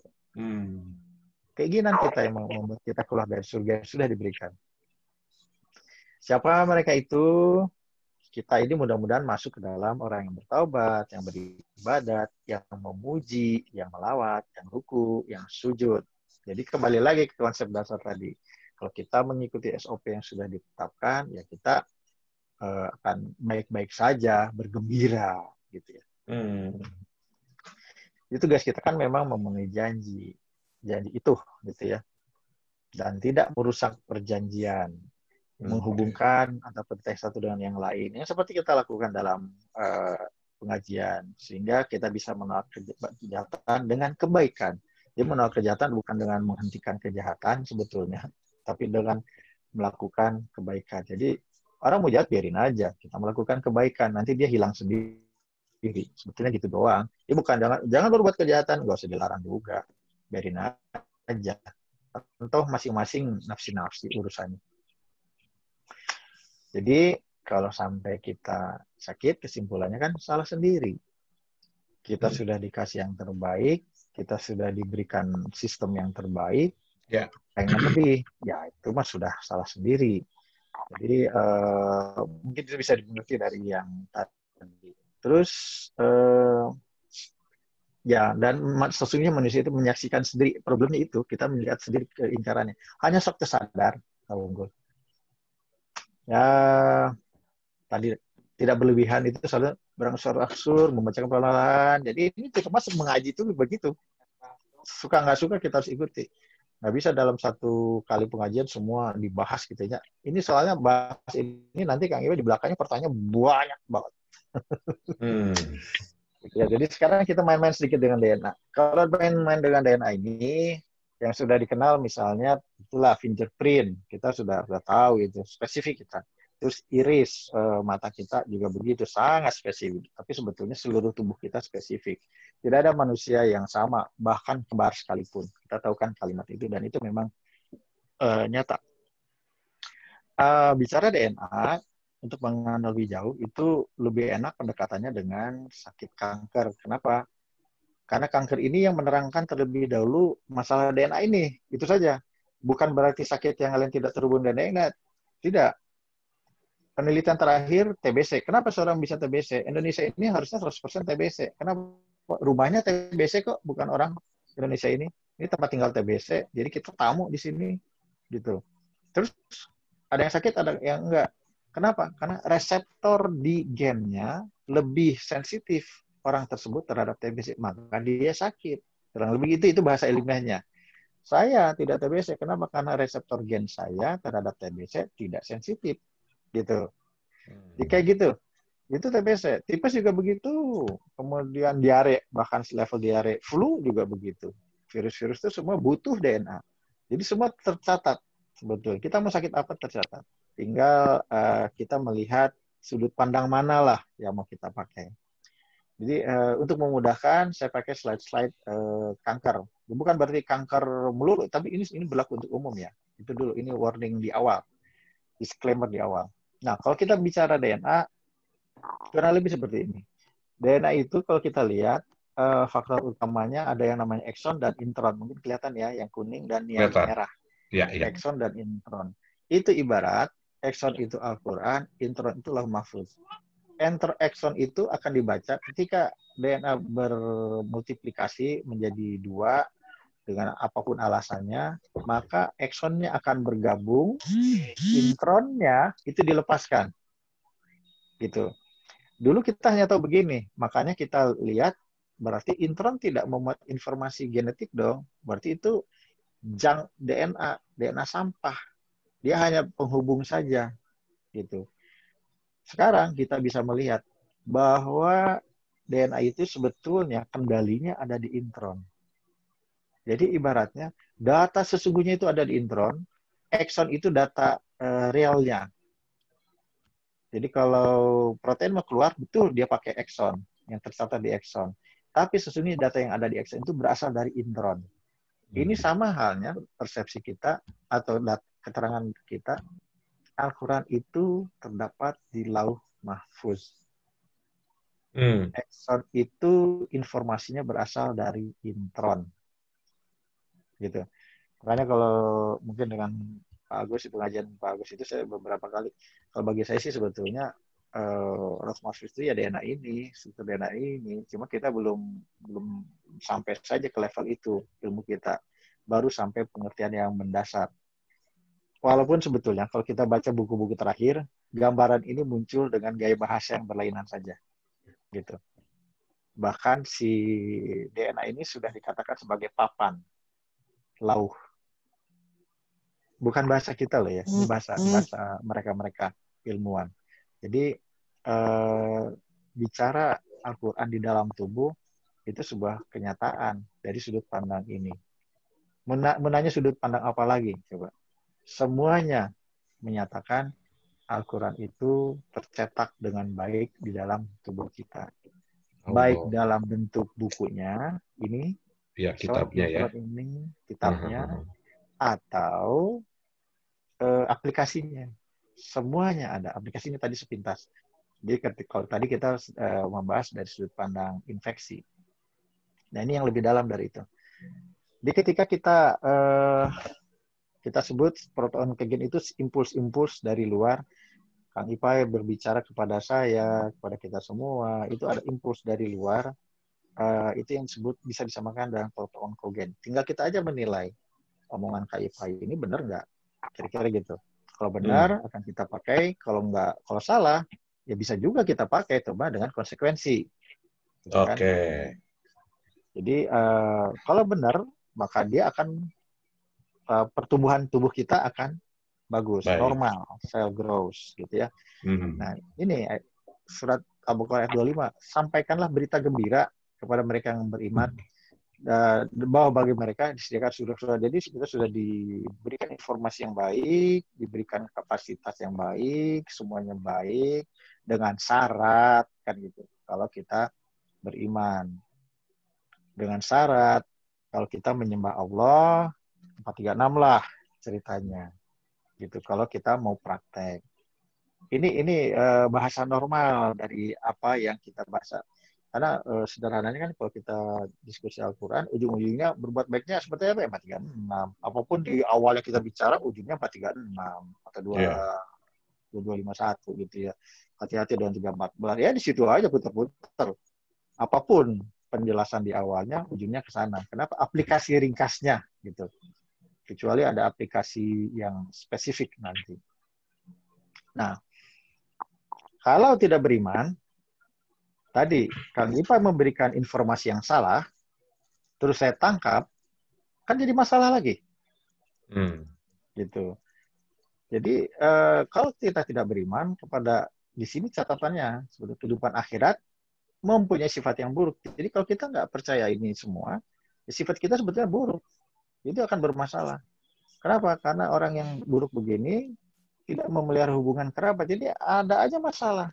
S1: Keinginan kita yang membuat kita keluar dari surga yang sudah diberikan. Siapa mereka itu? Kita ini mudah-mudahan masuk ke dalam orang yang bertaubat, yang beribadat, yang memuji, yang melawat, yang ruku, yang sujud. Jadi kembali lagi ke konsep dasar tadi. Kalau kita mengikuti SOP yang sudah ditetapkan, ya kita akan baik-baik saja, bergembira, gitu ya. Itu tugas kita kan memang memenuhi janji itu, gitu ya, dan tidak merusak perjanjian. Menghubungkan antara teks satu dengan yang lain. Yang seperti kita lakukan dalam pengajian. Sehingga kita bisa menolak kejahatan dengan kebaikan. Jadi menolak kejahatan bukan dengan menghentikan kejahatan sebetulnya. Tapi dengan melakukan kebaikan. Jadi orang mau jahat biarin aja. Kita melakukan kebaikan. Nanti dia hilang sendiri. Sebetulnya gitu doang. Jadi bukan jangan berbuat kejahatan. Gak usah dilarang juga. Biarin aja. Atau masing-masing nafsi-nafsi urusannya. Jadi kalau sampai kita sakit, kesimpulannya kan salah sendiri. Kita sudah dikasih yang terbaik, kita sudah diberikan sistem yang terbaik, pengen lebih, ya itu mah sudah salah sendiri. Jadi mungkin itu bisa dimengerti dari yang tadi. Terus ya, dan sesungguhnya manusia itu menyaksikan sendiri problemnya itu, kita melihat sendiri keingkarannya. Hanya sok tersadar, unggul. Ya, tadi tidak berlebihan itu selalu berangsur-angsur membacakan perlahan. Jadi ini termasuk mengaji itu begitu. Suka nggak suka kita harus ikuti. Nggak bisa dalam satu kali pengajian semua dibahas gitu ya. Ini soalnya bahas ini nanti Kang Iwa di belakangnya pertanyaan banyak banget. Ya, jadi sekarang kita main-main sedikit dengan DNA. Kalau main-main dengan DNA ini yang sudah dikenal misalnya itulah fingerprint, kita sudah tahu itu spesifik kita. Terus iris mata kita juga begitu, sangat spesifik. Tapi sebetulnya seluruh tubuh kita spesifik. Tidak ada manusia yang sama, bahkan kembar sekalipun. Kita tahu kan kalimat itu, dan itu memang nyata. Bicara DNA, untuk mengenal lebih jauh, itu lebih enak pendekatannya dengan sakit kanker. Kenapa? Karena kanker ini yang menerangkan terlebih dahulu masalah DNA ini. Itu saja. Bukan berarti sakit yang lain tidak terhubung dengan DNA. Tidak. Penelitian terakhir TBC. Kenapa seorang bisa TBC? Indonesia ini harusnya 100% TBC. Kenapa? Rumahnya TBC kok, bukan orang Indonesia ini. Ini tempat tinggal TBC. Jadi kita tamu di sini. Gitu. Terus ada yang sakit, ada yang enggak. Kenapa? Karena reseptor di gennya lebih sensitif orang tersebut terhadap TBC, maka dia sakit. Kurang lebih itu bahasa ilmiahnya. Saya tidak TBC, kenapa? Karena reseptor gen saya terhadap TBC tidak sensitif, gitu. Jadi kayak gitu. Itu TBC. Tipes juga begitu. Kemudian diare, bahkan level diare. Flu juga begitu. Virus-virus itu semua butuh DNA. Jadi semua tercatat. Sebetulnya kita mau sakit apa tercatat. Tinggal kita melihat sudut pandang mana lah yang mau kita pakai. Jadi untuk memudahkan, saya pakai slide-slide kanker. Bukan berarti kanker melulu, tapi ini berlaku untuk umum ya. Itu dulu, ini warning di awal, disclaimer di awal. Nah, kalau kita bicara DNA, kurang lebih seperti ini. DNA itu kalau kita lihat, faktor utamanya ada yang namanya exon dan intron. Mungkin kelihatan ya, yang kuning dan yang merah.
S2: Ya, ya.
S1: Exon dan intron. Itu ibarat, exon itu Al-Quran, intron itu Lauh Mahfuz. Enter exon itu akan dibaca ketika DNA bermultiplikasi menjadi 2 dengan apapun alasannya, maka exonnya akan bergabung, intronnya itu dilepaskan. Gitu. Dulu kita hanya tahu begini, makanya kita lihat berarti intron tidak memuat informasi genetik dong. Berarti itu junk DNA sampah. Dia hanya penghubung saja, gitu. Sekarang kita bisa melihat bahwa DNA itu sebetulnya kendalinya ada di intron. Jadi ibaratnya data sesungguhnya itu ada di intron, exon itu data realnya. Jadi kalau protein mau keluar, betul dia pakai exon, yang tercatat di exon. Tapi sesungguhnya data yang ada di exon itu berasal dari intron. Ini sama halnya persepsi kita atau keterangan kita, Al-Quran itu terdapat di Lauh Mahfuz. Exon itu informasinya berasal dari intron. Gitu. Makanya kalau mungkin dengan Pak Agus, pengajian Pak Agus itu saya beberapa kali, kalau bagi saya sih sebetulnya Lauh Mahfuz itu ya DNA ini, struktur DNA ini. Cuma kita belum sampai saja ke level itu ilmu kita. Baru sampai pengertian yang mendasar. Walaupun sebetulnya kalau kita baca buku-buku terakhir, gambaran ini muncul dengan gaya bahasa yang berlainan saja. Gitu. Bahkan si DNA ini sudah dikatakan sebagai papan, lauh. Bukan bahasa kita loh ya, ini bahasa mereka-mereka ilmuwan. Jadi bicara Al-Quran di dalam tubuh, itu sebuah kenyataan dari sudut pandang ini. Menanya sudut pandang apa lagi? Coba. Semuanya menyatakan Al-Quran itu tercetak dengan baik di dalam tubuh kita. Baik dalam bentuk bukunya, ini,
S2: ya, kitabnya ya.
S1: Ini, kitabnya, atau aplikasinya. Semuanya ada. Aplikasinya tadi sepintas. Jadi kalau tadi kita membahas dari sudut pandang infeksi. Nah ini yang lebih dalam dari itu. Jadi ketika kita sebut protein onkogen itu impuls-impuls dari luar. Kang Ipay berbicara kepada saya, kepada kita semua, itu ada impuls dari luar. Itu yang disebut bisa disamakan dengan protein onkogen. Tinggal kita aja menilai omongan Kang Ipay ini benar nggak? Kira-kira gitu. Kalau benar akan kita pakai, kalau nggak, kalau salah ya bisa juga kita pakai, coba dengan konsekuensi. Gitu kan? Jadi kalau benar maka dia akan pertumbuhan tubuh kita akan bagus, normal, cell growth gitu ya. Nah, ini surat Al-Baqarah ayat 25, sampaikanlah berita gembira kepada mereka yang beriman bahwa bagi mereka disediakan surga. Jadi kita sudah diberikan informasi yang baik, diberikan kapasitas yang baik, semuanya baik dengan syarat kan gitu. Kalau kita beriman dengan syarat, kalau kita menyembah Allah 436 lah ceritanya gitu. Kalau kita mau praktek. Ini bahasa normal dari apa yang kita bahas. Karena sederhananya kan kalau kita diskusi Al-Quran, ujung-ujungnya berbuat baiknya seperti apa ya? 436. Apapun di awalnya kita bicara, ujungnya 436 atau
S2: Yeah.
S1: 2251 gitu ya. Hati-hati dengan 314. Ya di situ aja putar-putar. Apapun penjelasan di awalnya, ujungnya ke sana. Kenapa? Aplikasi ringkasnya gitu. Kecuali ada aplikasi yang spesifik nanti. Nah, kalau tidak beriman, tadi Kang Ipa memberikan informasi yang salah, terus saya tangkap, kan jadi masalah lagi. Gitu. Jadi kalau kita tidak beriman kepada, di sini catatannya sebagai kehidupan akhirat mempunyai sifat yang buruk. Jadi kalau kita nggak percaya ini semua, sifat kita sebetulnya buruk. Itu akan bermasalah. Kenapa? Karena orang yang buruk begini tidak memelihara hubungan kerabat. Jadi ada aja masalah.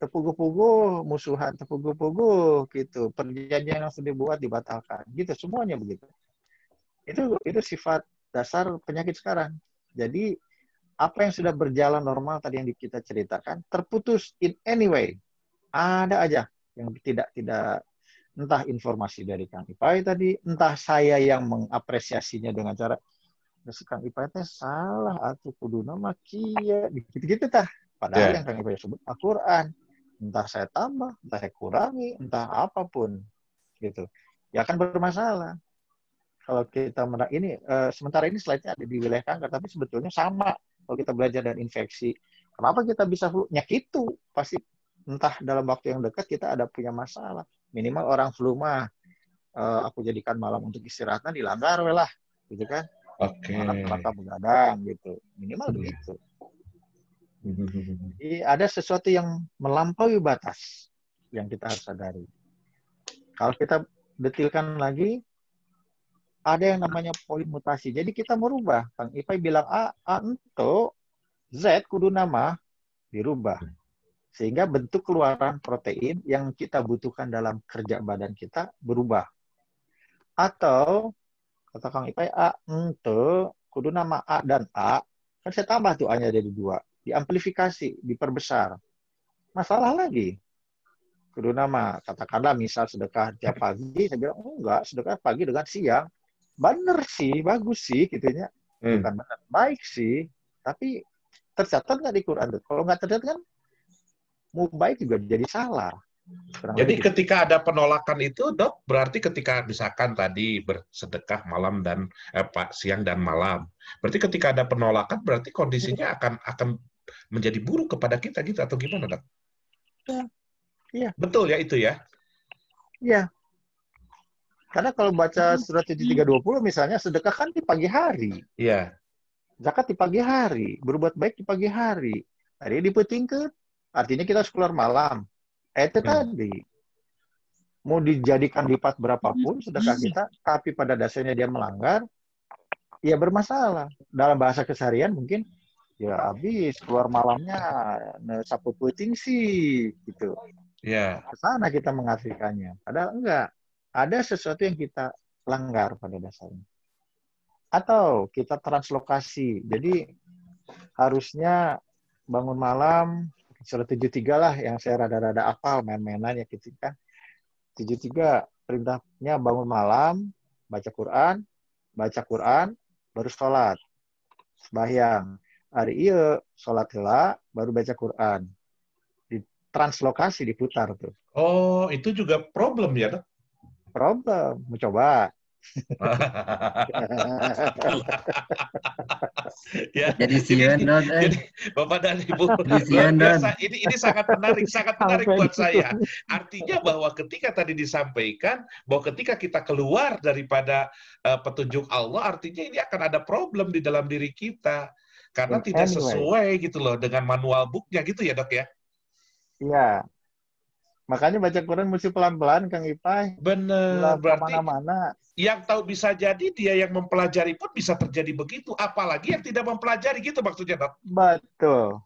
S1: Tepugu-pugu, musuhan, tepugu-pugu gitu. Perjanjian yang sudah dibuat dibatalkan. Gitu, semuanya begitu. Itu sifat dasar penyakit sekarang. Jadi apa yang sudah berjalan normal tadi yang kita ceritakan terputus in any way. Ada aja yang tidak entah informasi dari Kang Ipai tadi, entah saya yang mengapresiasinya dengan cara Kang Ipai teh salah atau kuduna mah kieu gitu-gitu tah. Padahal yang Kang Ipai sebut Al-Qur'an. Entah saya tambah, entah saya kurangi, entah apapun gitu. Ya akan bermasalah. Kalau kita ini sementara ini slide-nya ada di wilayah kanker, tapi sebetulnya sama kalau kita belajar dari infeksi. Kenapa kita bisa flu? Itu pasti entah dalam waktu yang dekat kita ada punya masalah. Minimal orang flu mah aku jadikan malam untuk istirahatnya dilanggar lah, gitu kan? Maka begadang gitu. Minimal begitu. Jadi ada sesuatu yang melampaui batas yang kita harus sadari. Kalau kita detilkan lagi, ada yang namanya poin mutasi. Jadi kita merubah. Kang Ipai bilang A untuk Z kudu nama dirubah. Sehingga bentuk keluaran protein yang kita butuhkan dalam kerja badan kita berubah. Atau kata Kang Ipai A untuk kudu nama A dan A, kan saya tambah tuh A-nya jadi 2. Diamplifikasi, diperbesar. Masalah lagi. Kudu nama, katakanlah misal sedekah tiap pagi, saya bilang, enggak, sedekah pagi dengan siang. Bener sih, bagus sih, gitunya. Bukan benar, baik sih, tapi tercatat nggak di Quran? Kalau nggak tercatat kan, mau baik juga jadi salah.
S2: Jadi ketika ada penolakan itu, Dok, berarti ketika misalkan tadi bersedekah malam dan siang dan malam, berarti ketika ada penolakan, berarti kondisinya akan menjadi buruk kepada kita gitu atau gimana, Dok?
S1: Iya.
S2: Betul ya itu ya?
S1: Iya. Karena kalau baca surat 7320 misalnya, sedekah kan di pagi hari.
S2: Iya.
S1: Zakat di pagi hari, berbuat baik di pagi hari. Hari dipetingkeun, artinya kita harus keluar malam. Itu tadi. Mau dijadikan lipat berapapun sedekah kita, tapi pada dasarnya dia melanggar, ya bermasalah. Dalam bahasa keseharian mungkin, ya habis keluar malamnya, sapu puting sih, gitu.
S2: Ya.
S1: Kesana kita mengartikannya. Padahal enggak. Ada sesuatu yang kita langgar pada dasarnya. Atau kita translokasi. Jadi harusnya bangun malam, surat 73 lah yang saya rada-rada apal main-mainan ya gitu kan. 73 perintahnya bangun malam, baca Quran, baru sholat. Sembahyang. Hari iya sholat heula, baru baca Quran. Ditranslokasi, diputar tuh.
S2: Oh, itu juga problem ya, Dok?
S1: Problem. Mau coba?
S2: Ya,
S3: jadi
S2: Bapak dan Ibu luar biasa. Ini sangat menarik buat saya. Artinya bahwa ketika tadi disampaikan bahwa ketika kita keluar daripada petunjuk Allah, artinya ini akan ada problem di dalam diri kita karena tidak sesuai gitu loh dengan manual book-nya gitu ya, Dok ya?
S1: Iya. Makanya baca Quran mesti pelan-pelan, Kang Ipay.
S2: Bener,
S1: Nggak
S2: berarti
S1: kemana-mana.
S2: yang tahu bisa jadi dia yang mempelajari pun bisa terjadi begitu. Apalagi yang tidak mempelajari gitu maksudnya, Dok.
S1: Betul.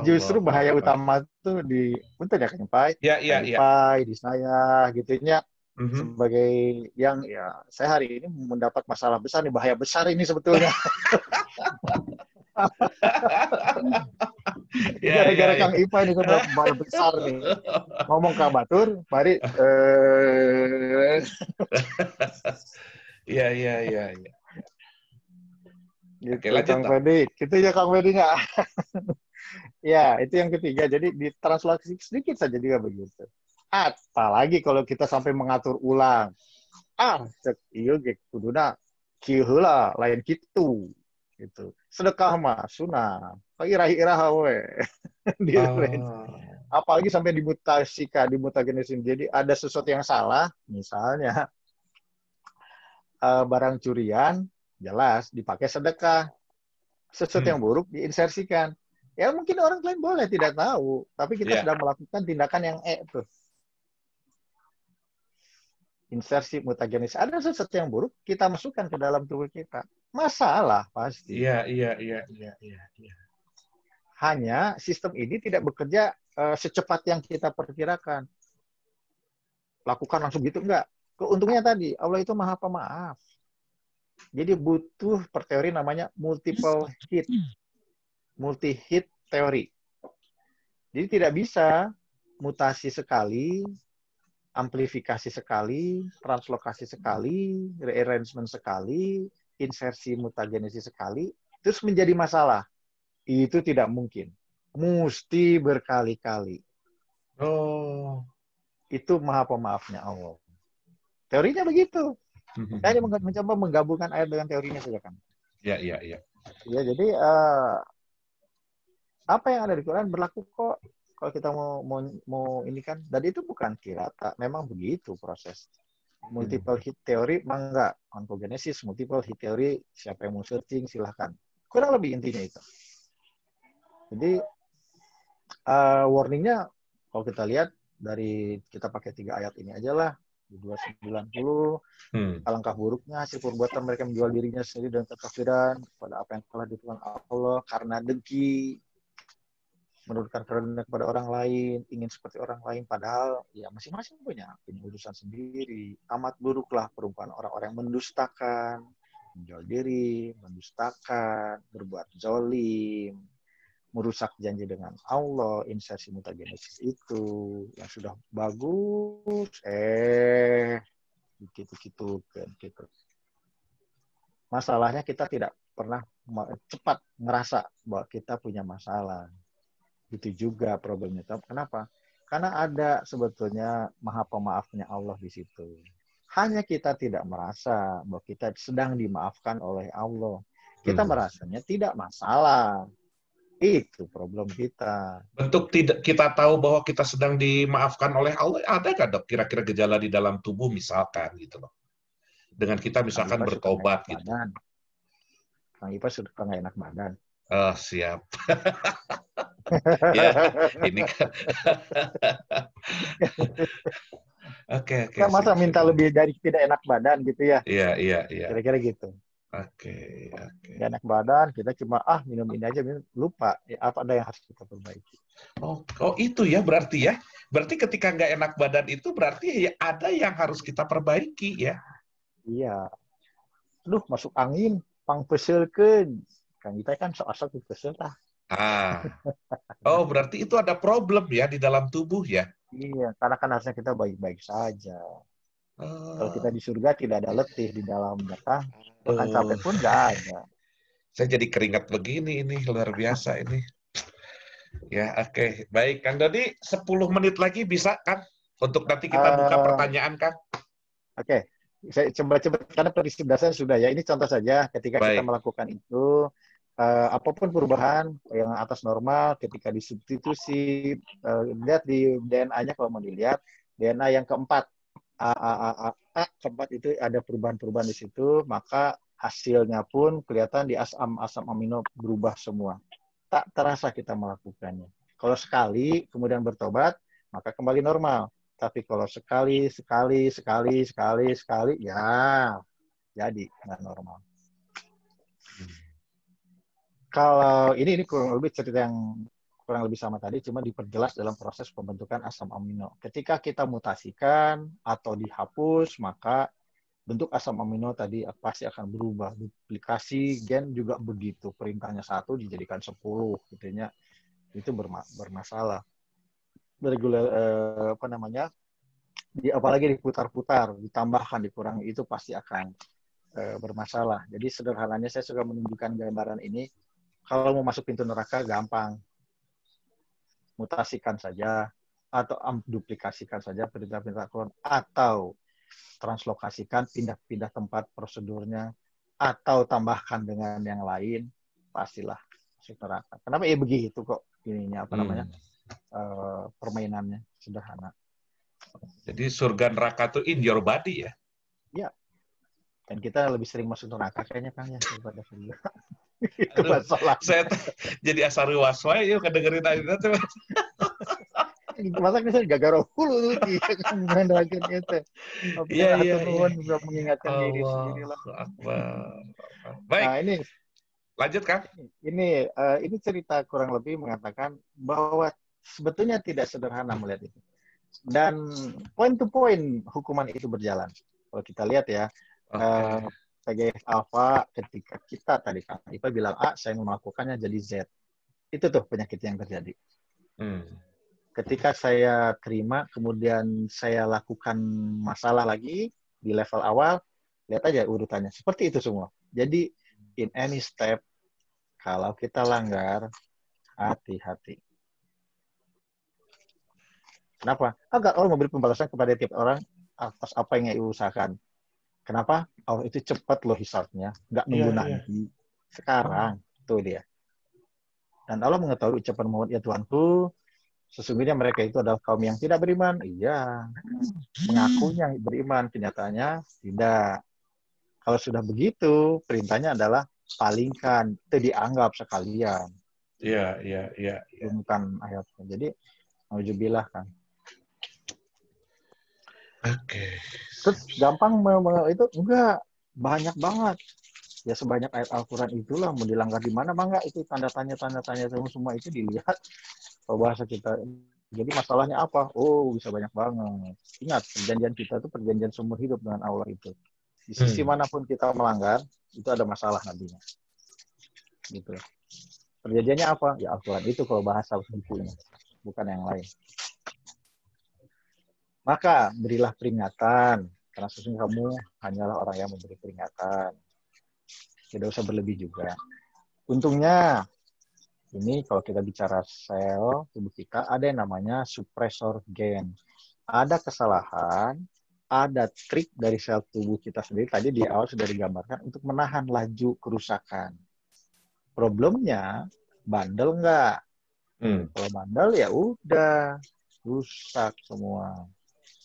S1: Justru
S2: Allahu
S1: bahaya
S2: Akbar.
S1: utama tuh di, untuk ya
S2: Ya,
S1: Kang
S2: ya, ya.
S1: Ipay, di saya, gitu ya.
S2: Mhm.
S1: Sebagai yang, ya, saya hari ini mendapat masalah besar nih, bahaya besar ini sebetulnya.
S2: Ya, ya,
S1: Gara-gara
S2: ya.
S1: Kang Ipay ini kan bahaya besar nih. Ngomong ke Batur, mari,
S2: Ya, ya, ya, ya. Oke,
S1: gitu,
S2: lanjut,
S1: Kang
S2: Dok.
S1: Fedi. Gitu ya, Kang Fedinya. Ya, itu yang ketiga. Jadi ditranslasi sedikit saja juga begitu. Apalagi kalau kita sampai mengatur ulang. Cek iya ge kuduna kieu heula lain kitu. Gitu. Sedekah mah sunah. Irah-irah we.
S2: Oh.
S1: Apalagi sampai dimutasikan, dimutagenesin. Jadi ada sesuatu yang salah, misalnya barang curian, jelas dipakai sedekah. Sesuatu
S2: Hmm.
S1: yang buruk diinsersikan. Ya mungkin orang lain boleh tidak tahu, tapi kita
S2: Ya.
S1: sedang melakukan tindakan yang tuh. Insersi mutagenis. Ada sesuatu yang buruk, kita masukkan ke dalam tubuh kita. Masalah pasti.
S2: Iya, iya, iya, iya, iya, iya.
S1: Hanya sistem ini tidak bekerja secepat yang kita perkirakan. Lakukan langsung gitu, enggak. Keuntungnya tadi, Allah itu maha pemaaf. Jadi butuh per teori namanya multiple hit. Multi-hit teori. Jadi tidak bisa mutasi sekali, amplifikasi sekali, translokasi sekali, rearrangement sekali, insersi mutagenesis sekali, terus menjadi masalah. Itu tidak mungkin. Mesti berkali-kali.
S2: Oh.
S1: Itu maha pemaafnya Allah. Teorinya begitu. Saya mencoba menggabungkan ayat dengan teorinya saja kan.
S2: Ya, ya, ya.
S1: Ya, jadi apa yang ada di Quran berlaku kok kalau kita mau ini kan. Dan itu bukan kirata, memang begitu proses. Multiple hit teori mah enggak. Ontogenesis, multiple hit teori, siapa yang mau searching silahkan. Kurang lebih intinya itu. Jadi warningnya kalau kita lihat dari kita pakai 3 ayat ini aja lah. Di 290, alangkah buruknya hasil perbuatan mereka menjual dirinya sendiri dan kekafiran pada apa yang telah ditentukan Allah karena dengki, menurunkan kerendahan kepada orang lain, ingin seperti orang lain, padahal ya masing-masing punya urusan sendiri. Amat buruklah perumpamaan orang-orang yang mendustakan, menjual diri, mendustakan, berbuat zalim, merusak janji dengan Allah, insersi mutagenesis itu yang sudah bagus, gitu kan gitu. Masalahnya kita tidak pernah cepat ngerasa bahwa kita punya masalah. Itu juga problemnya. Kenapa? Karena ada sebetulnya maha pemaafnya Allah di situ. Hanya kita tidak merasa bahwa kita sedang dimaafkan oleh Allah. Kita merasanya tidak masalah. Itu problem kita.
S2: Bentuk tidak kita tahu bahwa kita sedang dimaafkan oleh Allah, ada nggak, Dok? Kira-kira gejala di dalam tubuh misalkan gitu loh. Dengan kita
S1: Kang
S2: misalkan
S1: Ipa suka nggak enak
S2: bertobat gitu.
S1: badan. Kang Ipa suka nggak enak badan.
S2: Oh, siap. Ya, ini kan. Oke,
S1: Kan masa
S2: sip, sip.
S1: minta lebih dari tidak enak badan gitu ya.
S2: Iya, iya, iya.
S1: Kira-kira gitu.
S2: Oke.
S1: Gak enak badan, kita cuma minum ini aja, lupa ya, apa ada yang harus kita perbaiki.
S2: Oh itu ya berarti ya. Berarti ketika nggak enak badan itu berarti ya ada yang harus kita perbaiki ya.
S1: Iya. Aduh, masuk angin, pang peselkeun. Kang kita kan sok-sok dipesel tah.
S2: Oh berarti itu ada problem ya di dalam tubuh ya.
S1: Iya, karena kan harusnya kita baik-baik saja. Kalau kita di surga tidak ada letih di dalamnya kan. Bahkan capek pun nggak ada.
S2: Saya jadi keringat begini ini, luar biasa ini. Ya, oke. Baik, Kang Dodi, 10 menit lagi bisa, Kang? Untuk nanti kita buka pertanyaan, Kang.
S1: Oke. Saya coba karena prinsip dasarnya sudah ya. Ini contoh saja ketika kita melakukan itu, apapun perubahan yang atas normal ketika disubstitusi, lihat di DNA-nya kalau mau dilihat, DNA yang keempat, keempat itu ada perubahan-perubahan di situ, maka hasilnya pun kelihatan di asam amino berubah semua. Tak terasa kita melakukannya. Kalau sekali kemudian bertobat, maka kembali normal. Tapi kalau sekali, ya jadi nggak normal. Kalau ini kurang lebih cerita yang kurang lebih sama tadi, cuma diperjelas dalam proses pembentukan asam amino. Ketika kita mutasikan atau dihapus, maka bentuk asam amino tadi pasti akan berubah. Duplikasi gen juga begitu. Perintahnya 1 dijadikan 10, gitu ya. Itu bermasalah. Regular apalagi diputar-putar, ditambahkan, dikurangi, itu pasti akan bermasalah. Jadi sederhananya saya suka menunjukkan gambaran ini. Kalau mau masuk pintu neraka gampang, mutasikan saja atau duplikasikan saja perintah-perintah Quran, atau translokasikan, pindah-pindah tempat prosedurnya, atau tambahkan dengan yang lain, pastilah masuk neraka. Kenapa? Ya begitu kok ininya permainannya sederhana.
S2: Jadi surga neraka itu in your body ya?
S1: Ya. Dan kita lebih sering masuk neraka kayaknya kan ya daripada surga.
S2: Itu masalah. Saya jadi asari waswai yuk kedengerin aja tuh.
S1: Masa saya gagal hulu tuh kan mengendalikan itu.
S2: Iya.
S1: Juga mengingatkan diri sendiri lah.
S2: Baik.
S1: Nah, ini
S2: lanjut kan?
S1: Ini cerita kurang lebih mengatakan bahwa sebetulnya tidak sederhana melihat itu. Dan point to point hukuman itu berjalan. Kalau kita lihat ya, PGF alpha ketika kita tadi Kang Ipa bilang A, saya melakukannya jadi Z. Itu tuh penyakit yang terjadi. Ketika saya terima, kemudian saya lakukan masalah lagi di level awal, lihat aja urutannya. Seperti itu semua. Jadi, in any step, kalau kita langgar, hati-hati. Kenapa? Agar Allah memberi pembalasan kepada tiap orang atas apa yang ia usahakan. Kenapa? Allah itu cepat loh hisabnya. Nggak nunggu nanti. Sekarang. Itu dia. Dan Allah mengetahui ucapan Muhammad, ya Tuhanku, sesungguhnya mereka itu adalah kaum yang tidak beriman. Iya. Mengakunya beriman, kenyataannya tidak. Kalau sudah begitu, perintahnya adalah palingkan. Itu dianggap sekalian.
S2: Iya.
S1: Bukan ayatnya. Jadi, nauzubillah kan.
S2: Oke.
S1: Terus gampang itu enggak, banyak banget. Ya sebanyak ayat Al-Quran itulah, mau dilanggar di mana bang enggak, itu tanda tanya semua itu dilihat. Kalau bahasa kita, jadi masalahnya apa? Oh, bisa banyak banget. Ingat, perjanjian kita itu perjanjian seumur hidup dengan Allah itu. Di sisi manapun kita melanggar, itu ada masalah nantinya. Gitu. Perjanjiannya apa? Ya Al-Quran itu kalau bahasa bukunya, bukan yang lain. Maka berilah peringatan, karena sesungguhnya kamu hanyalah orang yang memberi peringatan. Tidak usah berlebih juga. Untungnya, ini kalau kita bicara sel tubuh kita, ada yang namanya suppressor gen. Ada kesalahan, ada trik dari sel tubuh kita sendiri, tadi di awal sudah digambarkan, untuk menahan laju kerusakan. Problemnya, bandel nggak? Kalau bandel ya udah, rusak semua.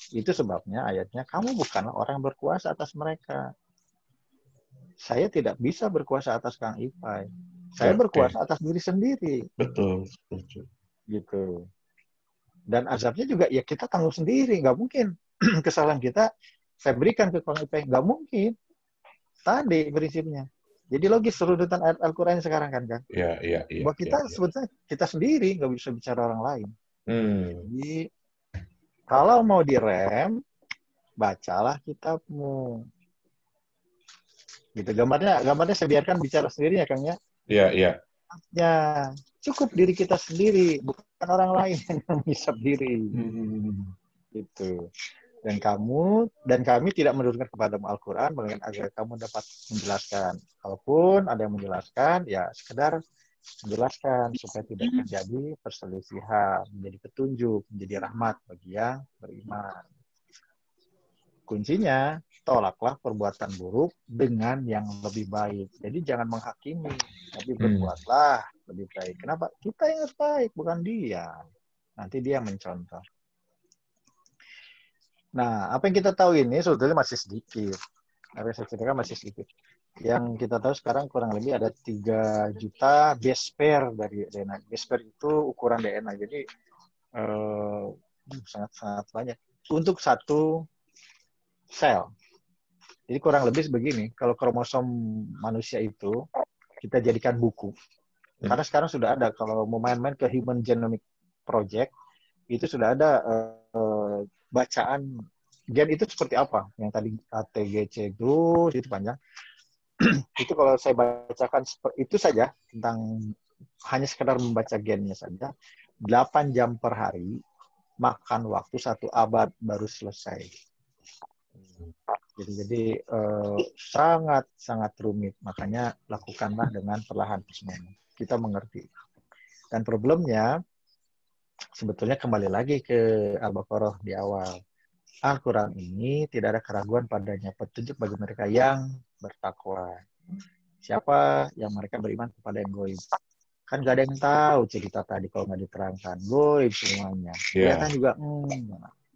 S1: Itu sebabnya ayatnya, kamu bukanlah orang yang berkuasa atas mereka. Saya tidak bisa berkuasa atas Kang Ipai. Saya berkuasa atas diri sendiri.
S2: Betul.
S1: Gitu. Dan azabnya juga ya kita tanggung sendiri. Nggak mungkin kesalahan kita saya berikan ke Kang Ipai. Nggak mungkin. Tadi prinsipnya. Jadi logis serudutan ayat Al-Quran sekarang kan, Kang?
S2: Iya.
S1: Bahwa kita sebetulnya kita sendiri, nggak bisa bicara orang lain. Jadi kalau mau direm, bacalah kitabmu. Gitu. Gambarnya saya biarkan bicara sendiri ya, Kang ya.
S2: Iya.
S1: Ya, cukup diri kita sendiri, bukan orang lain yang bisa diri. Gitu. Dan kami tidak menurunkan kepadamu Al-Quran agar kamu dapat menjelaskan. Kalaupun ada yang menjelaskan, ya sekedar menjelaskan supaya tidak terjadi perselisihan, menjadi petunjuk, menjadi rahmat bagi yang beriman. Kuncinya, tolaklah perbuatan buruk dengan yang lebih baik. Jadi jangan menghakimi, tapi berbuatlah lebih baik. Kenapa? Kita yang harus baik, bukan dia. Nanti dia mencontoh. Nah, apa yang kita tahu ini sebetulnya masih sedikit. Apa yang saya ceritakan masih sedikit. Yang kita tahu sekarang kurang lebih ada 3 juta base pair dari DNA. Base pair itu ukuran DNA. Jadi sangat-sangat banyak. Untuk satu sel. Jadi kurang lebih begini, kalau kromosom manusia itu kita jadikan buku. Karena sekarang sudah ada, kalau mau main-main ke Human Genomic Project, itu sudah ada bacaan gen itu seperti apa. Yang tadi ATGC itu panjang. Itu kalau saya bacakan itu saja, tentang hanya sekedar membaca gennya saja, 8 jam per hari, makan waktu 1 abad baru selesai. Jadi sangat rumit. Makanya lakukanlah dengan perlahan semuanya. Kita mengerti. Dan problemnya sebetulnya kembali lagi ke Al-Baqarah di awal. Al-Quran ini tidak ada keraguan padanya, petunjuk bagi mereka yang bertakwa. Siapa yang mereka beriman kepada yang goib. Kan gak ada yang tahu cerita tadi kalau nggak diterangkan. Goib semuanya. Kelihatan juga,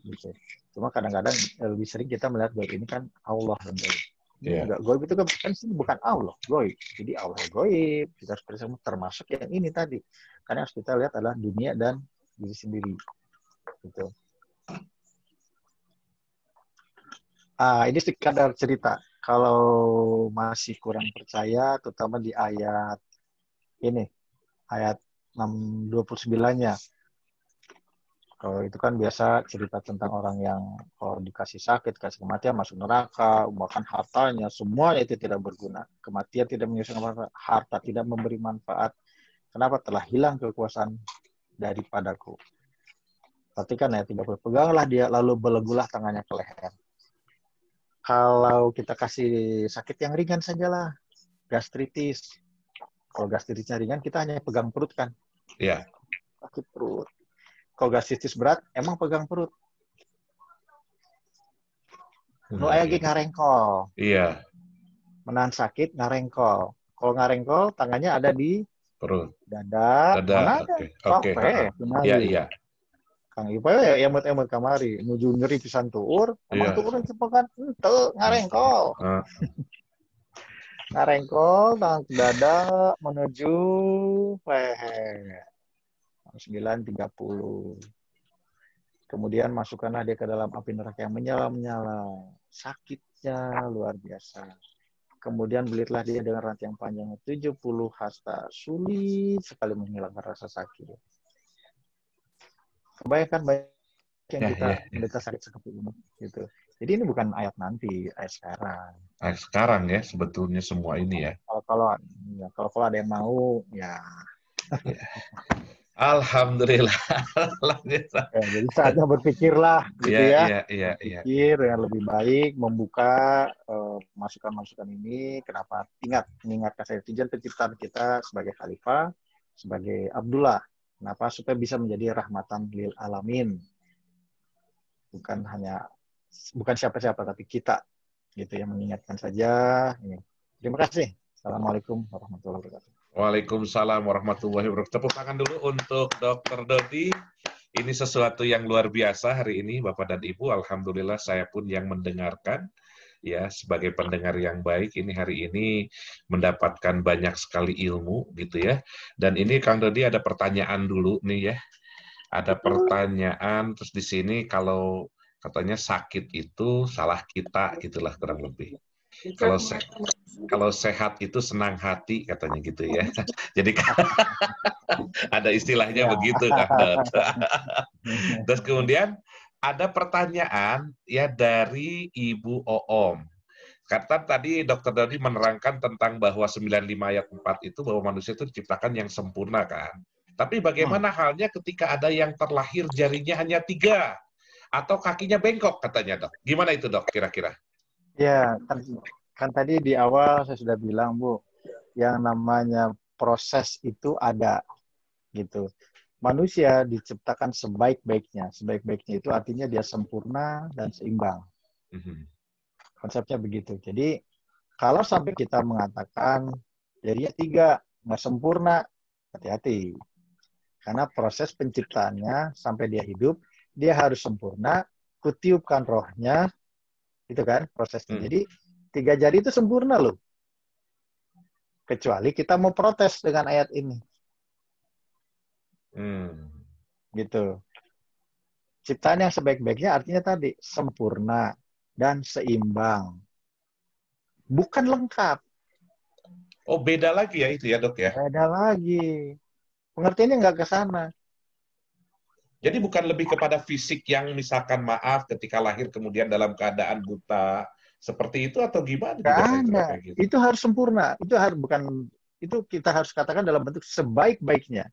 S1: gitu. Cuma kadang-kadang lebih sering kita melihat goib ini kan Allah yang goib. Enggak, goib itu kan bukan Allah, goib. Jadi Allah goib, kita harus percaya termasuk yang ini tadi. Karena harus kita lihat adalah dunia dan diri sendiri. Gitu. Ini sekadar cerita. Kalau masih kurang percaya, terutama di ayat ini, ayat 29-nya. Kalau itu kan biasa cerita tentang orang yang kalau dikasih sakit, kasih kematian, masuk neraka, bahkan hartanya, semuanya itu tidak berguna. Kematian tidak menyelesaikan apa-apa, harta tidak memberi manfaat. Kenapa? Telah hilang kekuasaan daripadaku. Perhatikan ya, tidak berpeganglah dia, lalu belegulah tangannya ke leher. Kalau kita kasih sakit yang ringan sajalah, gastritis. Kalau gastritisnya ringan, kita hanya pegang perut kan?
S2: Iya.
S1: Sakit perut. Kalau gastritis berat, emang pegang perut. Nu aya ge ngarengkol.
S2: Iya.
S1: Menahan sakit ngarengkol. Kalau ngarengkol, tangannya ada di
S2: perut,
S1: dada. Mana ada?
S2: Oke. Iya.
S1: Kang Ipa ya emot-emot kamari. Nuju nyeri pisan tuur. Emang tuur cepekan. Henteu ngarengkol. Ngarengkol, tangan ke dada, menuju leher. 9.30. Kemudian masukkanlah dia ke dalam api neraka yang menyala-menyala. Sakitnya luar biasa. Kemudian belitlah dia dengan rantai yang panjang 70 hasta. Sulit sekali menghilangkan rasa sakit. Kebanyakan banyak yang kita menderita sakit seperti ini. Gitu. Jadi ini bukan ayat nanti, ayat sekarang.
S2: Ayat sekarang ya, sebetulnya semua ini ya.
S1: Kalau ada yang mau, ya.
S2: Alhamdulillah.
S1: Jadi saatnya berpikirlah, gitu ya.
S2: Berpikir
S1: dengan lebih baik, membuka masukan-masukan ini. Kenapa? Mengingatkan saya tujuan penciptaan kita sebagai khalifah, sebagai Abdullah. Kenapa? Supaya bisa menjadi rahmatan lil alamin. Bukan siapa-siapa, tapi kita. Gitu yang mengingatkan saja. Terima kasih. Assalamualaikum warahmatullahi wabarakatuh.
S2: Waalaikumsalam warahmatullahi wabarakatuh. Tepuk tangan dulu untuk Dr. Dodi. Ini sesuatu yang luar biasa hari ini, Bapak dan Ibu. Alhamdulillah saya pun yang mendengarkan. Ya, sebagai pendengar yang baik, ini hari ini mendapatkan banyak sekali ilmu, gitu ya. Dan ini Kang Dodi ada pertanyaan dulu nih ya. Ada pertanyaan, terus di sini kalau katanya sakit itu salah kita, gitulah kurang lebih. Kalau sehat itu senang hati katanya gitu ya. Jadi ada istilahnya begitu Kang Dot. Terus kemudian ada pertanyaan ya dari Ibu Oom. Kata tadi Dr. Dodi menerangkan tentang bahwa 95 ayat 4 itu bahwa manusia itu diciptakan yang sempurna kan. Tapi bagaimana halnya ketika ada yang terlahir jarinya hanya 3 atau kakinya bengkok katanya dok. Gimana itu dok kira-kira?
S1: Ya, kan tadi di awal saya sudah bilang Bu, yang namanya proses itu ada gitu. Manusia diciptakan sebaik-baiknya. Sebaik-baiknya itu artinya dia sempurna dan seimbang. Konsepnya begitu. Jadi kalau sampai kita mengatakan jadinya 3 nggak sempurna, hati-hati. Karena proses penciptaannya sampai dia hidup, dia harus sempurna, kutiupkan rohnya, itu kan prosesnya. Jadi 3 jari itu sempurna loh. Kecuali kita mau protes dengan ayat ini. Gitu. Ciptaan yang sebaik-baiknya artinya tadi sempurna dan seimbang. Bukan lengkap.
S2: Oh, beda lagi ya itu ya, Dok ya.
S1: Beda lagi. Pengertiannya nggak ke sana.
S2: Jadi bukan lebih kepada fisik yang misalkan maaf ketika lahir kemudian dalam keadaan buta seperti itu atau gimana
S1: Nggak
S2: juga saya kira
S1: ada.
S2: kayak gitu.
S1: Itu harus sempurna. Itu harus bukan, itu kita harus katakan dalam bentuk sebaik-baiknya.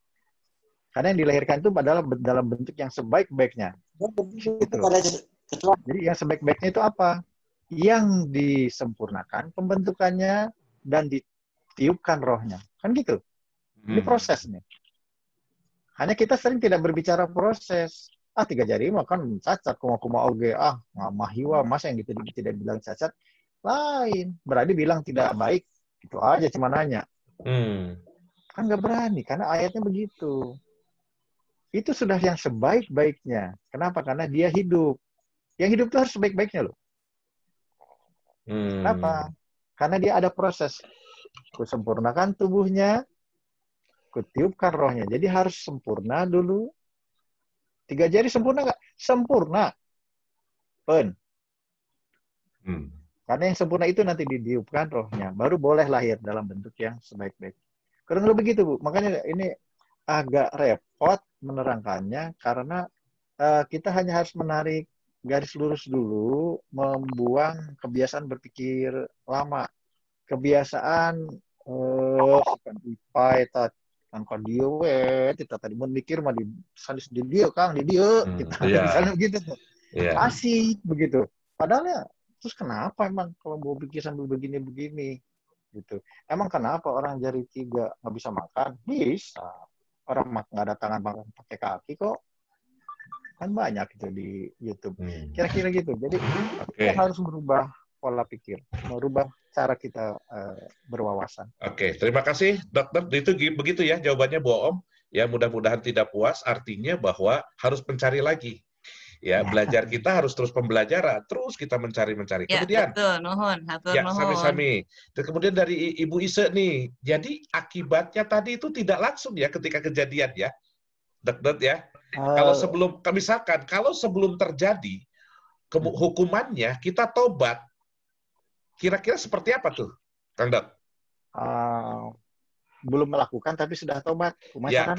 S1: Karena yang dilahirkan itu adalah dalam bentuk yang sebaik-baiknya. Gitu. Jadi yang sebaik-baiknya itu apa? Yang disempurnakan pembentukannya dan ditiupkan rohnya. Kan gitu. Ini prosesnya. Hanya kita sering tidak berbicara proses. 3 jari mah kan cacat, kuma-kuma oge. Mahiwa, masa yang gitu tidak bilang cacat. Lain. Berarti bilang tidak baik. Itu aja cuma nanya. Kan nggak berani, karena ayatnya begitu. Itu sudah yang sebaik-baiknya. Kenapa? Karena dia hidup. Yang hidup itu harus sebaik-baiknya loh. Kenapa? Karena dia ada proses. Kusempurnakan tubuhnya, kutiupkan rohnya. Jadi harus sempurna dulu. 3 jari sempurna nggak? Sempurna. Karena yang sempurna itu nanti ditiupkan rohnya. Baru boleh lahir dalam bentuk yang sebaik-baik. Kurang lebih begitu, Bu. Makanya ini agak repot menerangkannya karena kita hanya harus menarik garis lurus dulu, membuang kebiasaan berpikir lama. Kebiasaan ipai tanpa dia kita tadi memikir mah di sanis di dia Kang di dia kita misalnya begitu tuh. Asik begitu. Padahal ya terus kenapa emang kalau mau pikir sambil begini gitu. Emang kenapa orang jari 3 nggak bisa makan? Bisa. Orang nggak ada tangan makan pakai kaki kok. Kan banyak itu di YouTube. Kira-kira gitu. Jadi kita harus merubah pola pikir, merubah cara kita berwawasan.
S2: Oke, terima kasih dokter. Itu begitu ya jawabannya Bu Om. Ya mudah-mudahan tidak puas. Artinya bahwa harus mencari lagi. Ya belajar kita harus terus pembelajaran, terus kita mencari.
S3: Ya,
S2: Kemudian,
S3: betul, nuhun, hatur nuhun.
S2: sami-sami. Dan kemudian dari Ibu Ise nih, jadi akibatnya tadi itu tidak langsung ya ketika kejadian ya, dokter ya. Kalau sebelum, misalkan kalau sebelum terjadi hukumannya kita tobat, kira-kira seperti apa tuh, Kang Dok?
S1: Belum melakukan tapi sudah tobat.
S2: Ya,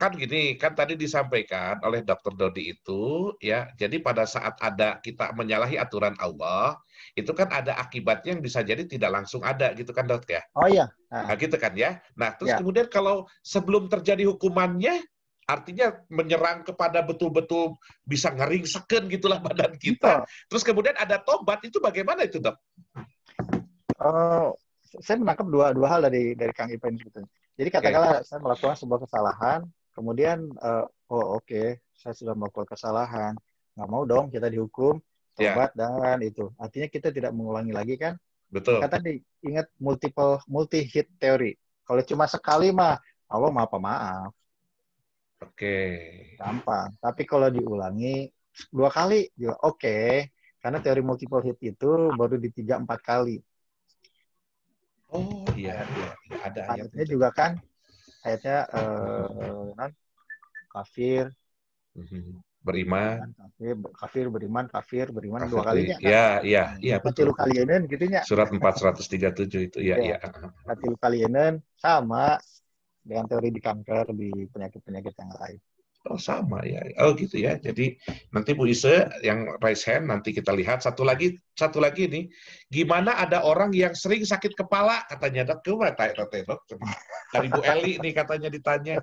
S2: kan gini, kan tadi disampaikan oleh Dr. Dodi itu, ya, jadi pada saat ada kita menyalahi aturan Allah, itu kan ada akibatnya yang bisa jadi tidak langsung ada, gitu kan, Dok, ya?
S1: Oh iya.
S2: Nah, gitu kan, ya? Nah, terus kemudian kalau sebelum terjadi hukumannya, artinya menyerang kepada betul-betul bisa ngeringseken gitulah badan kita, terus kemudian ada tobat, itu bagaimana itu, Dok?
S1: Saya menangkap dua hal dari Kang Ipen sebetulnya. Jadi katakanlah saya melakukan sebuah kesalahan, kemudian saya sudah melakukan kesalahan, nggak mau dong kita dihukum, tobat dan itu. Artinya kita tidak mengulangi lagi kan?
S2: Betul.
S1: Kata ingat multi hit teori. Kalau cuma sekali mah Allah maaf.
S2: Oke.
S1: Gampang. Tapi kalau diulangi 2 kali juga oke. Karena teori multiple hit itu baru di 3-4 kali.
S2: Oh iya, ada
S1: ayatnya juga kan. Ayatnya kafir
S2: beriman,
S1: kafir beriman 2 kalinya
S2: kan? Iya betul.
S1: Kalieun gitunya.
S2: Surat 437 itu ya.
S1: Katilu kalieun sama dengan teori di kanker, di penyakit-penyakit yang lain.
S2: Oh sama ya. Oh gitu ya. Jadi nanti Bu Ise yang raise hand nanti kita lihat satu lagi nih. Gimana ada orang yang sering sakit kepala katanya Dok. Dari Bu Eli nih katanya ditanya.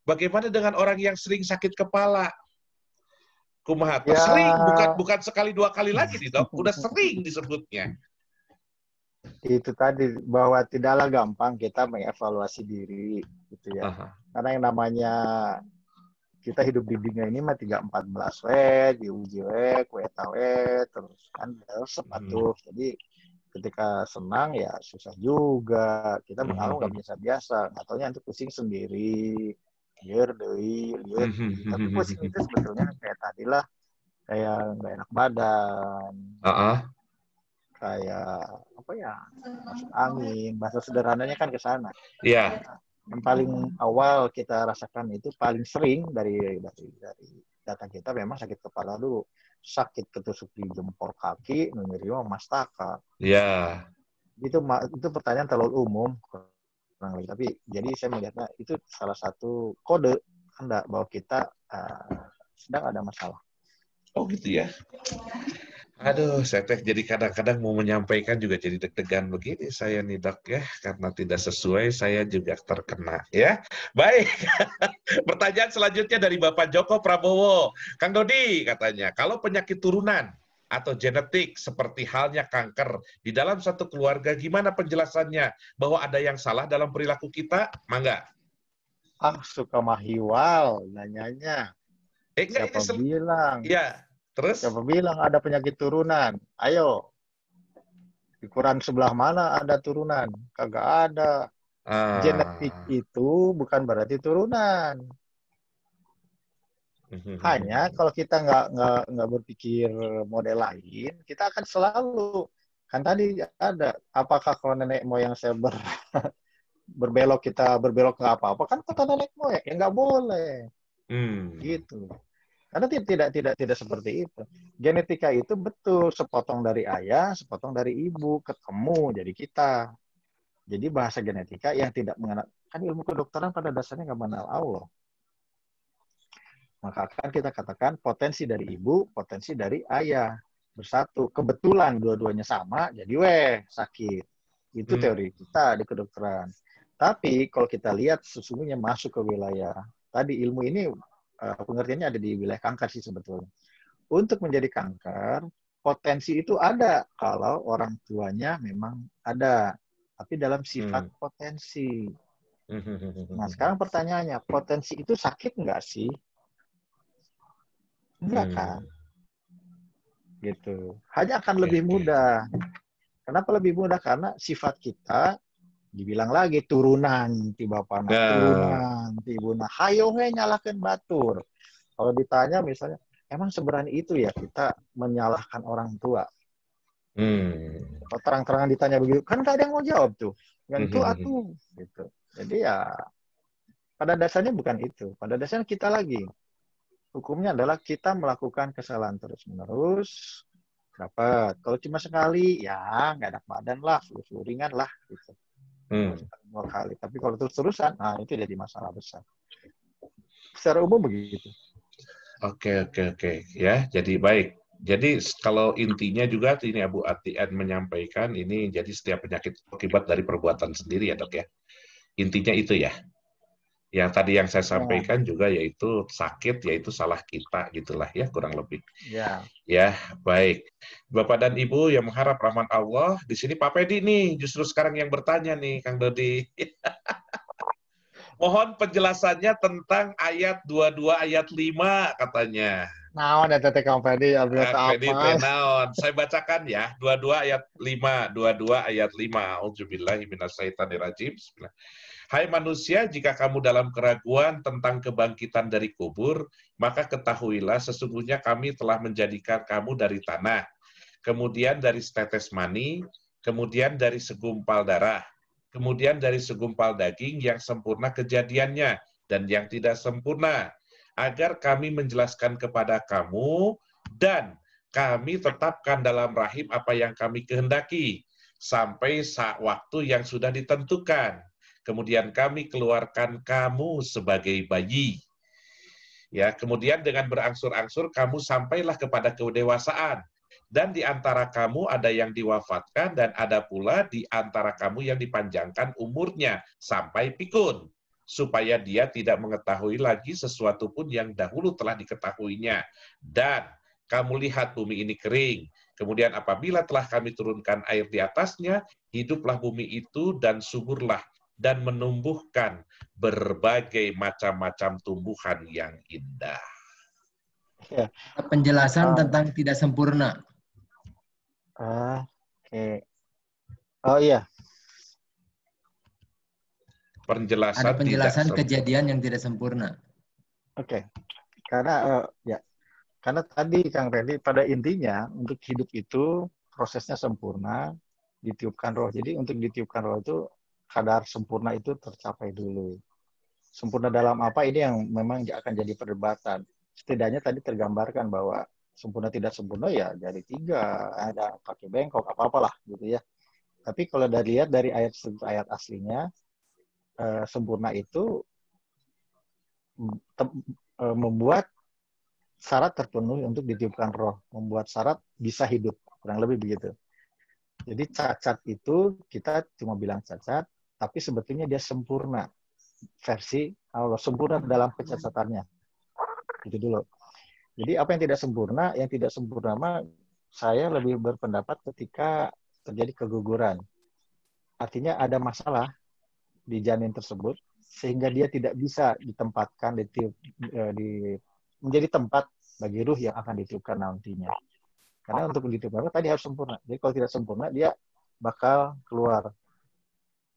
S2: Bagaimana dengan orang yang sering sakit kepala? Kumaha? Ya. Sering bukan sekali 2 kali lagi nih Dok. Udah sering disebutnya.
S1: Itu tadi bahwa tidaklah gampang kita mengevaluasi diri gitu ya. Karena yang namanya kita hidup di dunia ini mah 3-14 diuji kueta terus kan sepatu. Jadi ketika senang ya susah juga. Kita mengalu nggak biasa-biasa. Ataunya nanti pusing sendiri. Liur. Tapi pusing itu sebetulnya kayak tadi lah. Kayak nggak enak badan. Kayak apa ya? Masuk angin. Bahasa sederhananya kan ke sana.
S2: Iya.
S1: Yang paling awal kita rasakan itu paling sering dari data kita memang sakit kepala dulu. Sakit ketusuk di jempol kaki, nyeri mastaka.
S2: Ya.
S1: Itu pertanyaan terlalu umum kurang lebih. Tapi jadi saya melihatnya itu salah satu kode tanda bahwa kita sedang ada masalah.
S2: Oh gitu ya. Aduh, saya jadi kadang-kadang mau menyampaikan juga jadi deg-degan begini saya nih dok ya, karena tidak sesuai saya juga terkena ya. Baik, pertanyaan selanjutnya dari Bapak Joko Prabowo. Kang Dodi katanya, kalau penyakit turunan atau genetik seperti halnya kanker di dalam satu keluarga, gimana penjelasannya? Bahwa ada yang salah dalam perilaku kita? Mangga.
S1: Suka mahiwal nanyanya.
S2: Enggak ini ya, terus?
S1: Siapa bilang ada penyakit turunan? Ayo, di Quran sebelah mana ada turunan? Kagak ada. Genetik itu bukan berarti turunan. Hanya kalau kita nggak berpikir model lain, kita akan selalu kan tadi ada apakah kalau nenek moyang saya berbelok kita berbelok nggak apa-apa kan kata nenek moyang ya nggak boleh gitu. Karena tidak seperti itu. Genetika itu betul sepotong dari ayah, sepotong dari ibu, ketemu jadi kita. Jadi bahasa genetika yang tidak mengenal, kan ilmu kedokteran pada dasarnya nggak mengenal Allah. Maka akan kita katakan potensi dari ibu, potensi dari ayah bersatu. Kebetulan dua-duanya sama, jadi sakit. Itu teori kita di kedokteran. Tapi kalau kita lihat sesungguhnya masuk ke wilayah tadi ilmu ini pengertiannya ada di wilayah kanker sih sebetulnya. Untuk menjadi kanker, potensi itu ada kalau orang tuanya memang ada, tapi dalam sifat potensi. Nah, sekarang pertanyaannya, potensi itu sakit nggak sih? Enggak kan? Gitu. Hanya akan lebih mudah. Kenapa lebih mudah? Karena sifat kita dibilang lagi turunan ti bapak turunan ti ibuna hayo he nyalahkan batur. Kalau ditanya misalnya emang seberani itu ya kita menyalahkan orang tua. Kalau terang-terangan ditanya begitu kan gak ada yang mau jawab tuh. Yang itu atuh gitu. Jadi ya pada dasarnya bukan itu. Pada dasarnya kita lagi hukumnya adalah kita melakukan kesalahan terus-menerus dapat. Kalau cuma sekali ya nggak enak badan lah, flu ringan lah gitu. 2 kali. Tapi kalau terus-terusan, nah itu jadi masalah besar. Secara umum begitu.
S2: Oke. Ya, jadi baik. Jadi kalau intinya juga ini Abu Atian menyampaikan ini jadi setiap penyakit akibat dari perbuatan sendiri ya dok ya. Intinya itu ya. Yang tadi yang saya sampaikan juga yaitu sakit, yaitu salah kita gitulah ya kurang lebih. Ya, baik. Bapak dan Ibu yang mengharap rahmat Allah, di sini Pak Pedi nih justru sekarang yang bertanya nih Kang Dodi. Mohon penjelasannya tentang ayat 22 ayat 5 katanya.
S1: Naon eta teh Kang Pedi
S2: Pedi naon. Saya bacakan ya, 22 ayat 5, 22 ayat 5. Auzubillahi minasyaitonirrajim. Bismillah. Hai manusia, jika kamu dalam keraguan tentang kebangkitan dari kubur, maka ketahuilah sesungguhnya kami telah menjadikan kamu dari tanah, kemudian dari setetes mani, kemudian dari segumpal darah, kemudian dari segumpal daging yang sempurna kejadiannya dan yang tidak sempurna, agar kami menjelaskan kepada kamu dan kami tetapkan dalam rahim apa yang kami kehendaki, sampai saat waktu yang sudah ditentukan. Kemudian kami keluarkan kamu sebagai bayi. Ya, kemudian dengan berangsur-angsur kamu sampailah kepada kedewasaan. Dan di antara kamu ada yang diwafatkan dan ada pula di antara kamu yang dipanjangkan umurnya sampai pikun, supaya dia tidak mengetahui lagi sesuatu pun yang dahulu telah diketahuinya. Dan kamu lihat bumi ini kering. Kemudian apabila telah kami turunkan air di atasnya, hiduplah bumi itu dan suburlah dan menumbuhkan berbagai macam-macam tumbuhan yang indah.
S3: Penjelasan tentang tidak sempurna.
S1: Oh iya.
S2: Ada
S3: penjelasan kejadian yang tidak sempurna.
S1: Oke. Karena karena tadi Kang Randy pada intinya untuk hidup itu prosesnya sempurna, ditiupkan roh. Jadi untuk ditiupkan roh itu kadar sempurna itu tercapai dulu. Sempurna dalam apa ini yang memang akan jadi perdebatan. Setidaknya tadi tergambarkan bahwa sempurna tidak sempurna ya dari 3, ada kaki bengkok, apa-apalah gitu ya. Tapi kalau lihat dari ayat aslinya, sempurna itu membuat syarat terpenuhi untuk ditiupkan roh, membuat syarat bisa hidup, kurang lebih begitu. Jadi cacat itu kita cuma bilang cacat, tapi sebetulnya dia sempurna versi Allah, sempurna dalam kecacatannya. Itu dulu. Jadi apa yang tidak sempurna? Yang tidak sempurna mah saya lebih berpendapat ketika terjadi keguguran. Artinya ada masalah di janin tersebut sehingga dia tidak bisa ditempatkan menjadi tempat bagi ruh yang akan ditiupkan nantinya. Karena untuk ditiupkan tadi harus sempurna. Jadi kalau tidak sempurna dia bakal keluar.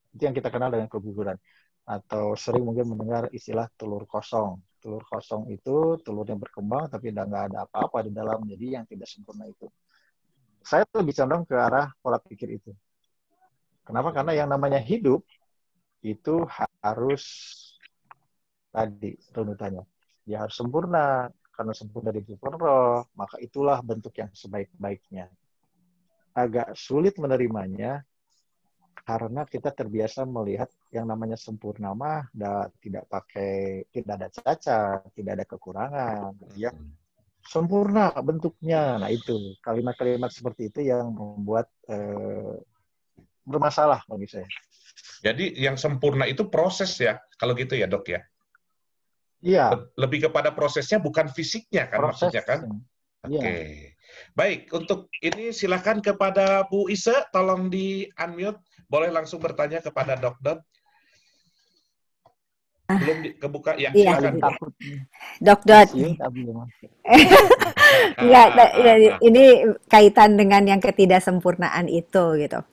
S1: Itu yang kita kenal dengan keguguran. Atau sering mungkin mendengar istilah telur kosong. Telur kosong itu telurnya berkembang tapi nggak ada apa-apa di dalam. Jadi yang tidak sempurna itu. Saya lebih condong ke arah pola pikir itu. Kenapa? Karena yang namanya hidup itu harus tadi runutannya. Dia harus sempurna. Karena sempurna ditiupkan roh, maka itulah bentuk yang sebaik-baiknya. Agak sulit menerimanya karena kita terbiasa melihat yang namanya sempurna mah tidak ada cacat, tidak ada kekurangan, ya. Sempurna bentuknya. Nah, itu kalimat-kalimat seperti itu yang membuat bermasalah bagi saya.
S2: Jadi yang sempurna itu proses ya, kalau gitu ya, Dok ya.
S1: Iya.
S2: Lebih kepada prosesnya bukan fisiknya kan, maksudnya kan? Oke.
S1: Iya.
S2: Baik, untuk ini silakan kepada Bu Ise, tolong di unmute, boleh langsung bertanya kepada Dok Dot. Belum kebuka ya,
S4: iya.
S2: silakan.
S4: Dok Dot. Enggak, ini kaitan dengan yang ketidaksempurnaan itu gitu.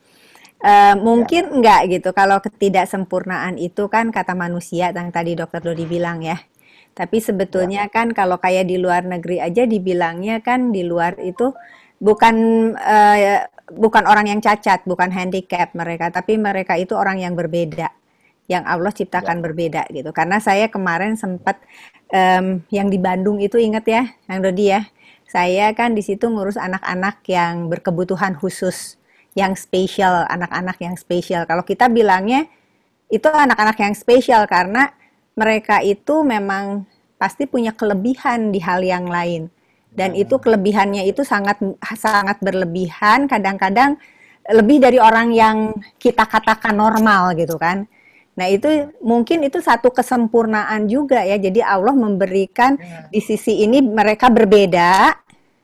S4: Mungkin enggak gitu, kalau ketidaksempurnaan itu kan kata manusia yang tadi Dokter Dodi bilang ya. Tapi sebetulnya kan kalau kayak di luar negeri aja dibilangnya kan di luar itu bukan orang yang cacat, bukan handicap mereka, tapi mereka itu orang yang berbeda, yang Allah ciptakan berbeda gitu. Karena saya kemarin sempat yang di Bandung itu ingat ya, Yang Dodi ya, saya kan di situ ngurus anak-anak yang berkebutuhan khusus, yang spesial, anak-anak yang spesial. Kalau kita bilangnya itu anak-anak yang spesial karena mereka itu memang pasti punya kelebihan di hal yang lain. Dan itu kelebihannya itu sangat berlebihan, kadang-kadang lebih dari orang yang kita katakan normal gitu kan. Nah itu mungkin itu satu kesempurnaan juga ya. Jadi Allah memberikan di sisi ini mereka berbeda,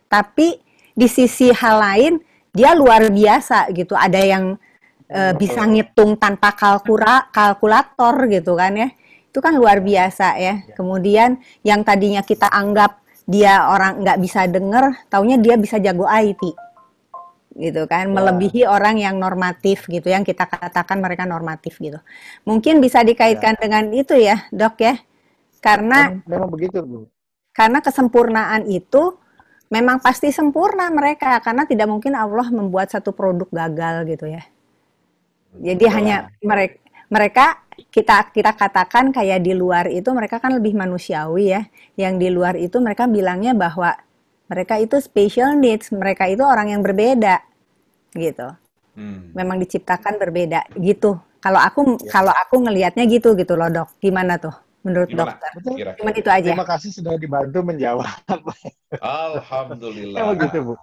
S4: tapi di sisi hal lain dia luar biasa gitu. Ada yang bisa ngitung tanpa kalkulator gitu kan ya. Itu kan luar biasa ya. Kemudian yang tadinya kita anggap dia orang nggak bisa denger, taunya dia bisa jago IT. Gitu kan, melebihi orang yang normatif gitu, yang kita katakan mereka normatif gitu. Mungkin bisa dikaitkan dengan itu ya, Dok ya. Karena
S1: memang begitu, Bu.
S4: Karena kesempurnaan itu memang pasti sempurna mereka, karena tidak mungkin Allah membuat satu produk gagal gitu ya. Jadi hanya mereka kita katakan kayak di luar itu mereka kan lebih manusiawi ya. Yang di luar itu mereka bilangnya bahwa mereka itu special needs, mereka itu orang yang berbeda gitu. Memang diciptakan berbeda gitu. Kalau aku ngelihatnya gitu loh, Dok. Gimana tuh menurut dokter? Cuma itu aja.
S1: Terima kasih sudah dibantu menjawab.
S2: Alhamdulillah.
S1: Begitu, Bu.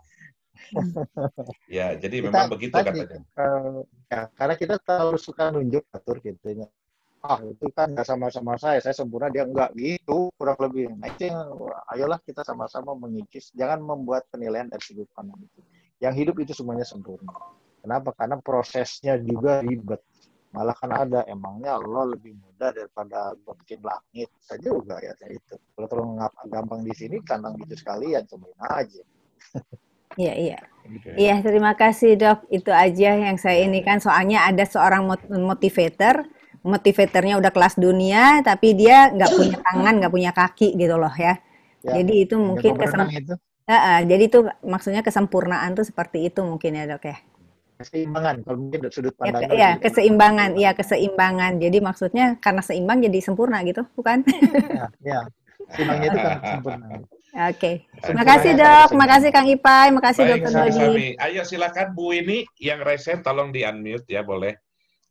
S2: Ya, jadi memang begitu katanya.
S1: Karena kita terlalu suka nunjuk atur gitu. Itu kan nggak sama-sama saya sempurna, dia enggak gitu, kurang lebih. Nah itu ayolah kita sama-sama mengikis, jangan membuat penilaian dari sudut pandang itu. Yang hidup itu semuanya sempurna. Kenapa? Karena prosesnya juga ribet. Malah kan ada, emangnya Allah lebih mudah daripada bikin langit saja juga ya itu. Kalau terlalu gampang di sini, kandang gitu sekalian, cobain aja.
S4: Iya. Iya, terima kasih Dok. Itu aja yang saya ini kan, soalnya ada seorang motivatornya udah kelas dunia, tapi dia nggak punya tangan, nggak punya kaki gitu loh ya. Jadi itu mungkin jadi itu maksudnya kesempurnaan tuh seperti itu mungkin ya Dok ya.
S1: Keseimbangan, kalau mungkin dari sudut
S4: Ya,
S1: pandangnya
S4: ya
S1: lebih
S4: keseimbangan, ya keseimbangan. Jadi maksudnya karena seimbang jadi sempurna gitu, bukan?
S1: ya, ya. Seimbangnya itu kan sempurna.
S4: Oke.
S1: Sempurnanya
S4: Makasih
S1: pada
S4: Dok, makasih
S1: keseimbangan.
S4: Kang Ipai, makasih
S2: Baik,
S4: Dokter Dodi.
S2: Sami-sami. Ayo silakan Bu Winnie yang resen tolong di unmute ya, boleh.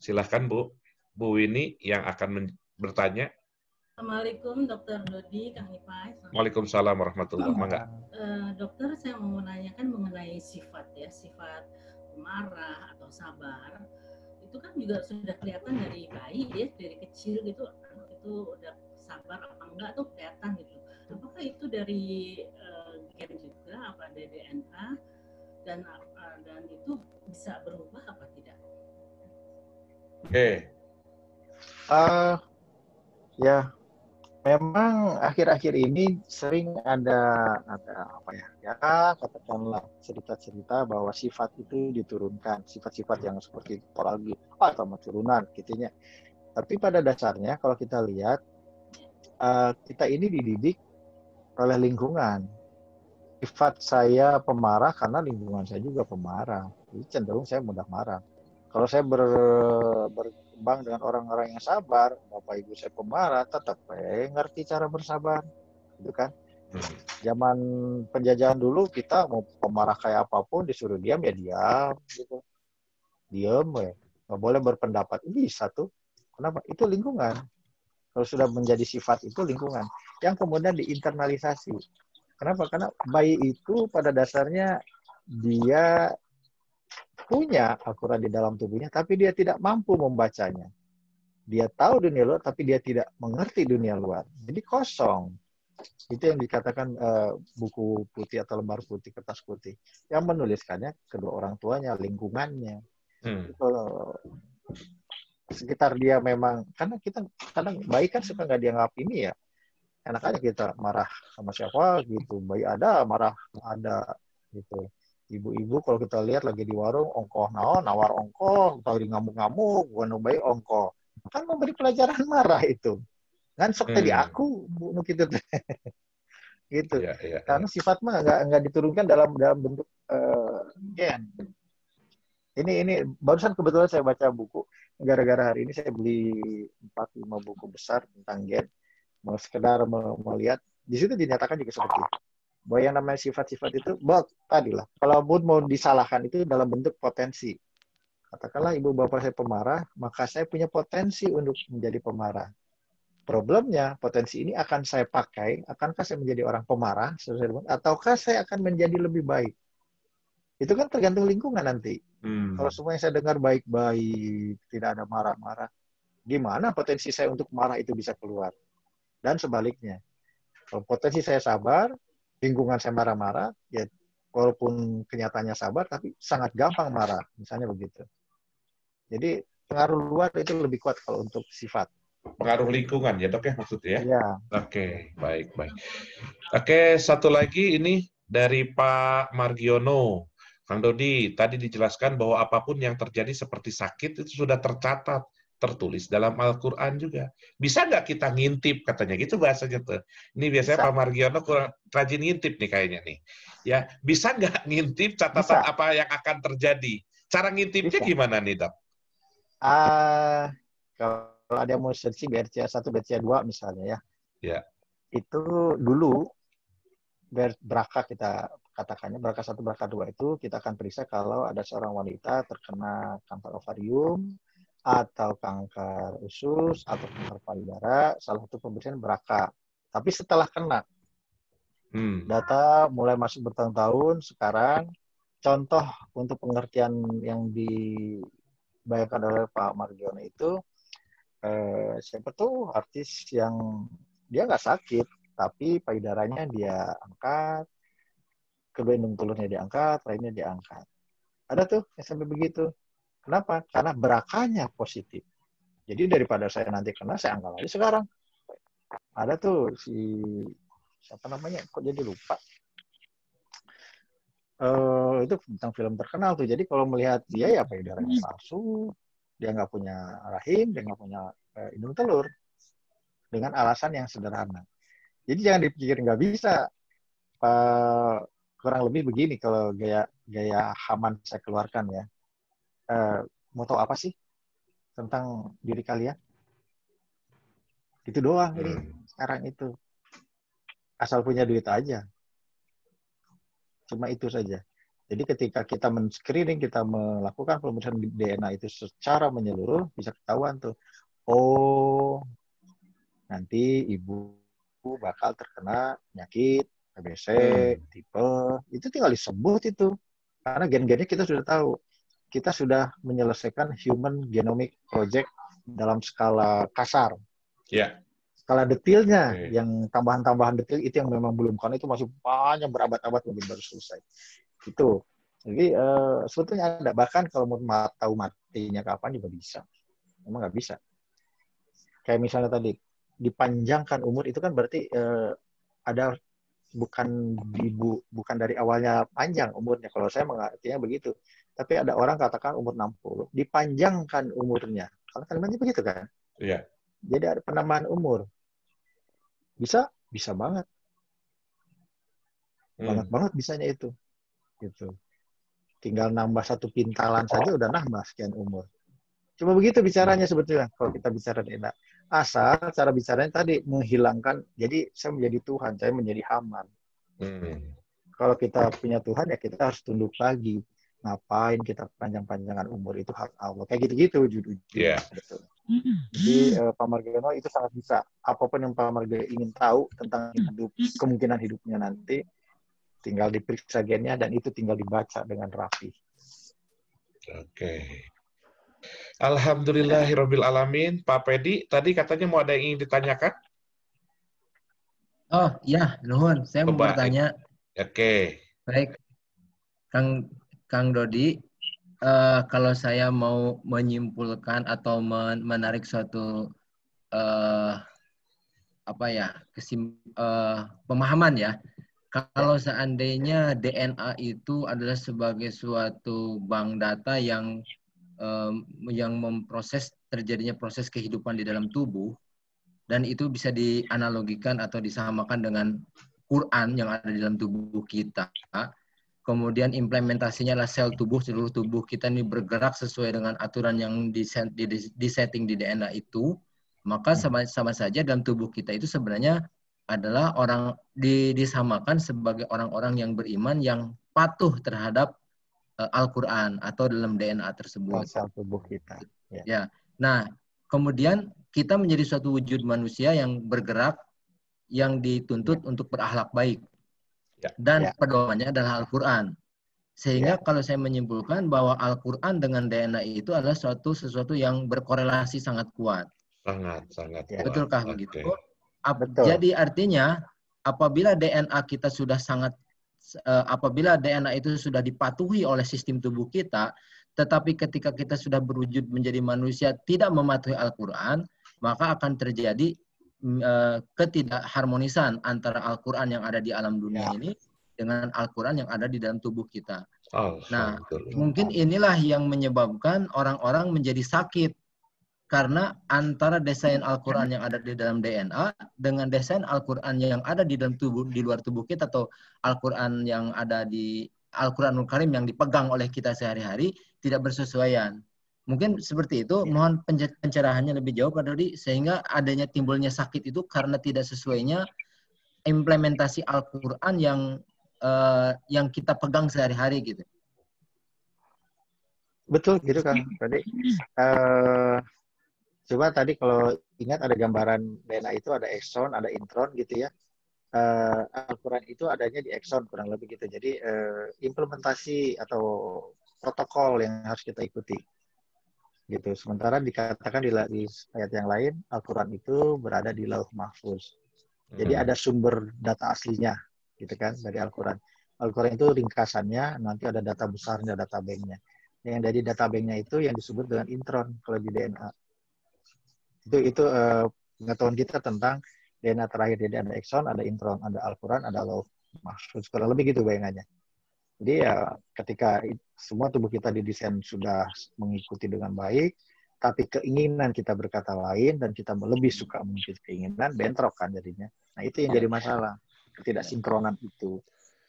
S2: Silakan Bu. Bu Winnie yang akan bertanya.
S5: Assalamualaikum Dokter Dodi, Kang Ipai.
S2: Waalaikumsalam warahmatullahi wabarakatuh.
S5: Dokter, saya mau menanyakan mengenai sifat ya, sifat marah atau sabar. Itu kan juga sudah kelihatan dari bayi ya, dari kecil gitu, anak itu udah sabar apa enggak tuh kelihatan gitu. Apakah itu dari gen juga, apa dari DNA, dan itu bisa berubah apa tidak?
S2: Oke.
S1: Ya, memang akhir-akhir ini sering ada apa ya? Ya, katakanlah cerita-cerita bahwa sifat itu diturunkan, sifat-sifat yang seperti apalagi atau turunan gitunya. Tapi pada dasarnya kalau kita lihat kita ini dididik oleh lingkungan. Sifat saya pemarah karena lingkungan saya juga pemarah. Jadi cenderung saya mudah marah. Kalau saya berkembang dengan orang-orang yang sabar, bapak ibu saya pemarah, tetap ngerti cara bersabar, gitu kan? Zaman penjajahan dulu kita mau pemarah kayak apapun disuruh diam ya diam, gitu. Diam ya, nggak boleh berpendapat. Bisa tuh. Kenapa? Itu lingkungan. Kalau sudah menjadi sifat itu lingkungan yang kemudian diinternalisasi. Kenapa? Karena bayi itu pada dasarnya dia punya Al-Quran di dalam tubuhnya, tapi dia tidak mampu membacanya. Dia tahu dunia luar, tapi dia tidak mengerti dunia luar. Jadi kosong. Itu yang dikatakan buku putih atau lembar putih, kertas putih. Yang menuliskannya kedua orang tuanya, lingkungannya. Kalau sekitar dia memang, karena kita kadang bayi kan suka nggak dianggap ini ya. Enak aja kita marah sama siapa gitu. Bayi ada, marah ada gitu. Ibu-ibu kalau kita lihat lagi di warung ongkoh nawar ongkoh, tadi ngamuk-ngamuk, bukan bayi ongkoh. Kan memberi pelajaran marah itu. Kan sok tadi aku bu gitu. Gitu. Karena sifat mah nggak diturunkan dalam bentuk gen. Ini barusan kebetulan saya baca buku. Gara-gara hari ini saya beli 4-5 buku besar tentang gen. Mau sekedar melihat, di situ dinyatakan juga seperti itu. Bahwa yang namanya sifat-sifat itu, tadi lah, kalau mau disalahkan itu dalam bentuk potensi. Katakanlah ibu bapak saya pemarah, maka saya punya potensi untuk menjadi pemarah. Problemnya, potensi ini akan saya pakai, akankah saya menjadi orang pemarah, ataukah saya akan menjadi lebih baik? Itu kan tergantung lingkungan nanti. Kalau semuanya saya dengar baik-baik, tidak ada marah-marah, gimana potensi saya untuk marah itu bisa keluar? Dan sebaliknya, kalau potensi saya sabar, lingkungan saya marah-marah, ya walaupun kenyataannya sabar, tapi sangat gampang marah, misalnya begitu. Jadi pengaruh luar itu lebih kuat kalau untuk sifat.
S2: Pengaruh lingkungan ya dok ya maksudnya ya?
S1: Iya.
S2: Oke, baik. Oke, satu lagi ini dari Pak Margiono. Kang Dodi, tadi dijelaskan bahwa apapun yang terjadi seperti sakit itu sudah tercatat, tertulis dalam Al-Quran juga. Bisa nggak kita ngintip katanya gitu bahasanya tuh. Ini biasanya bisa. Pak Margiono kurang rajin ngintip nih kayaknya nih. Ya, bisa nggak ngintip catatan apa yang akan terjadi? Cara ngintipnya gimana nih dok?
S1: Kalau ada yang mau searching BRCA 1, BRCA 2 misalnya ya.
S2: Ya.
S1: Itu dulu BRCA kita katakannya BRCA 1, BRCA 2 itu kita akan periksa kalau ada seorang wanita terkena kanker ovarium atau kanker usus atau kanker payudara, salah satu pemeriksaan BRCA. Tapi setelah kena, data mulai masuk bertahun-tahun, sekarang contoh untuk pengertian yang dibayangkan oleh Pak Margiono itu, siapa tuh artis yang dia nggak sakit, tapi payudaranya dia angkat, kedua indung telurnya diangkat, lainnya diangkat. Ada tuh yang sampai begitu. Kenapa? Karena BRCA-nya positif. Jadi daripada saya nanti kena, saya angkat aja sekarang. Ada tuh siapa namanya? Kok jadi lupa? Itu tentang film terkenal tuh. Jadi kalau melihat dia ya payudaranya palsu, dia nggak punya rahim, dia nggak punya indung telur. Dengan alasan yang sederhana. Jadi jangan dipikir nggak bisa. Kurang lebih begini kalau gaya Haman saya keluarkan ya. mau tahu apa sih tentang diri kalian? Itu doang ini sekarang itu. Asal punya duit aja. Cuma itu saja. Jadi ketika kita men-screening, kita melakukan pemeriksaan DNA itu secara menyeluruh, bisa ketahuan tuh. Oh, nanti ibu bakal terkena penyakit TBC, tipe, itu tinggal disebut itu. Karena gen-gennya kita sudah tahu. Kita sudah menyelesaikan Human Genomic Project dalam skala kasar.
S2: Ya.
S1: Skala detailnya, yang tambahan-tambahan detail itu yang memang belum. Karena itu masih banyak berabad-abad mungkin baru selesai. Itu. Jadi sebetulnya ada. Bahkan kalau mau tahu matinya kapan juga bisa. Emang nggak bisa. Kayak misalnya tadi, dipanjangkan umur itu kan berarti ada bukan dari awalnya panjang umurnya. Kalau saya mengartinya begitu. Tapi ada orang katakan umur 60, dipanjangkan umurnya. Kalau kalimatnya begitu kan?
S2: Iya.
S1: Jadi ada penambahan umur. Bisa banget. Banget bisanya itu. Gitu. Tinggal nambah 1 pintalan saja udah nambah sekian umur. Cuma begitu bicaranya sebetulnya kalau kita bicara DNA. Asal cara bicaranya tadi menghilangkan, jadi saya menjadi Tuhan, saya menjadi Haman. Kalau kita punya Tuhan ya kita harus tunduk lagi. Ngapain kita panjang-panjangan umur, itu hak Allah. Kayak gitu-gitu judul-judulnya. Yeah. Jadi Pak Margiono itu sangat bisa. Apapun yang Pak Margiono ingin tahu tentang kemungkinan hidupnya nanti, tinggal diperiksa gennya dan itu tinggal dibaca dengan rapi.
S2: Oke. Alhamdulillahirabbil alamin. Pak Pedi, tadi katanya mau ada yang ingin ditanyakan?
S3: Oh, ya, nuhun. Saya mau bertanya.
S2: Oke.
S3: Baik. Kang Dodi, kalau saya mau menyimpulkan atau menarik suatu pemahaman ya. Kalau seandainya DNA itu adalah sebagai suatu bank data yang memproses terjadinya proses kehidupan di dalam tubuh, dan itu bisa dianalogikan atau disamakan dengan Quran yang ada di dalam tubuh kita. Kemudian implementasinya adalah sel tubuh, seluruh tubuh kita ini bergerak sesuai dengan aturan yang disetting di DNA itu, maka sama saja dalam tubuh kita itu sebenarnya adalah orang disamakan sebagai orang-orang yang beriman yang patuh terhadap Al-Quran atau dalam DNA tersebut.
S1: Sel tubuh kita.
S3: Ya. Nah, kemudian kita menjadi suatu wujud manusia yang bergerak, yang dituntut untuk berakhlak baik. Dan pedomannya adalah Al-Quran. Sehingga kalau saya menyimpulkan bahwa Al-Quran dengan DNA itu adalah sesuatu yang berkorelasi sangat kuat.
S2: Sangat kuat.
S3: Betulkah begitu? Jadi artinya apabila DNA kita sudah apabila DNA itu sudah dipatuhi oleh sistem tubuh kita, tetapi ketika kita sudah berwujud menjadi manusia tidak mematuhi Al-Quran, maka akan terjadi ketidakharmonisan antara Al-Quran yang ada di alam dunia ini dengan Al-Quran yang ada di dalam tubuh kita. Nah, mungkin inilah yang menyebabkan orang-orang menjadi sakit, karena antara desain Al-Quran yang ada di dalam DNA dengan desain Al-Quran yang ada di dalam tubuh, di luar tubuh kita, atau Al-Quran yang ada di Al-Quranul Karim yang dipegang oleh kita sehari-hari tidak bersesuaian. Mungkin seperti itu. Mohon pencerahannya lebih jauh Pak Dodi, sehingga adanya timbulnya sakit itu karena tidak sesuainya implementasi Al-Quran yang kita pegang sehari-hari gitu.
S1: Betul gitu kan tadi. Coba tadi kalau ingat ada gambaran DNA itu ada ekson, ada intron gitu ya. Al-Quran itu adanya di ekson kurang lebih gitu. Jadi implementasi atau protokol yang harus kita ikuti. Gitu. Sementara dikatakan di ayat yang lain, Al-Quran itu berada di Lauh Mahfuz. Jadi ada sumber data aslinya, gitu kan, dari Al-Quran. Al-Quran itu ringkasannya, nanti ada data besarnya, data banknya. Yang dari data banknya itu yang disebut dengan intron kalau di DNA. Itu pengetahuan kita tentang DNA terakhir. Jadi ada ekson, ada intron, ada Al-Quran, ada Lauh Mahfuz. Kurang lebih gitu bayangannya. Jadi ya ketika semua tubuh kita didesain sudah mengikuti dengan baik, tapi keinginan kita berkata lain dan kita lebih suka mengikuti keinginan, bentrok kan jadinya. Nah itu yang jadi masalah, ketidaksinkronan itu.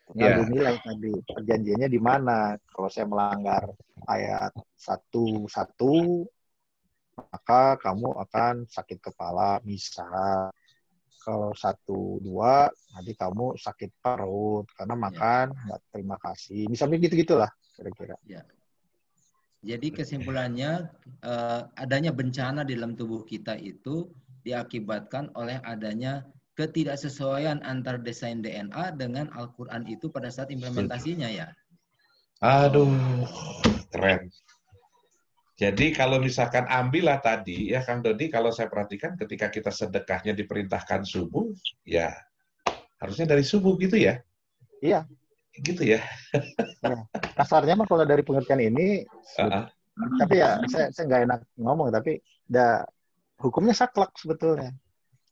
S1: Ngadu nilai tadi, perjanjiannya di mana? Kalau saya melanggar ayat 1:1, maka kamu akan sakit kepala, misal. Kalau 1:2, nanti kamu sakit perut karena makan nggak terima kasih. Misalnya gitu-gitulah kira-kira.
S3: Ya. Jadi kesimpulannya adanya bencana di dalam tubuh kita itu diakibatkan oleh adanya ketidaksesuaian antar desain DNA dengan Al-Quran itu pada saat implementasinya ya.
S2: Aduh, keren. Jadi kalau misalkan ambillah tadi ya Kang Dodi, kalau saya perhatikan ketika kita sedekahnya diperintahkan subuh, ya harusnya dari subuh gitu ya?
S1: Iya.
S2: Gitu ya.
S1: Ya. Kasarnya mah kalau dari pengertian ini, tapi ya saya nggak enak ngomong, tapi hukumnya saklek sebetulnya.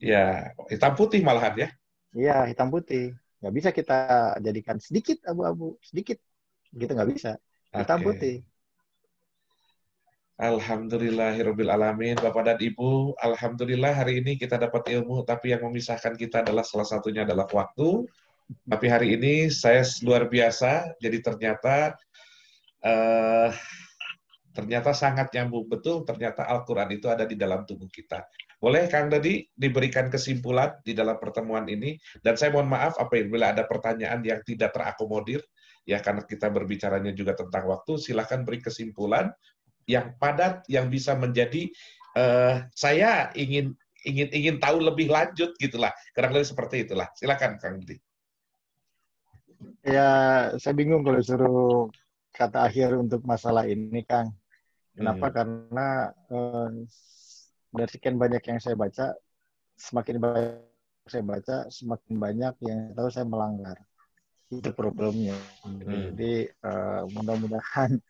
S2: Ya, hitam putih malahan ya?
S1: Iya, hitam putih. Nggak bisa kita jadikan sedikit abu-abu, sedikit. Gitu nggak bisa. Hitam putih.
S2: Alhamdulillahirabbil alamin, Bapak dan Ibu. Alhamdulillah hari ini kita dapat ilmu, tapi yang memisahkan kita adalah salah satunya adalah waktu. Tapi hari ini saya luar biasa, jadi ternyata sangat nyambung betul, ternyata Al-Quran itu ada di dalam tubuh kita. Boleh Kang Dodi diberikan kesimpulan di dalam pertemuan ini, dan saya mohon maaf apabila ada pertanyaan yang tidak terakomodir, ya karena kita berbicaranya juga tentang waktu, silahkan beri kesimpulan yang padat, yang bisa menjadi, saya ingin tahu lebih lanjut, gitulah, kurang lebih seperti itulah. Silakan Kang Dodi.
S1: Ya, saya bingung kalau suruh kata akhir untuk masalah ini, Kang. Kenapa? Karena dari sekian banyak yang saya baca, semakin banyak saya baca, semakin banyak yang tahu saya melanggar. Itu problemnya. Jadi mudah-mudahan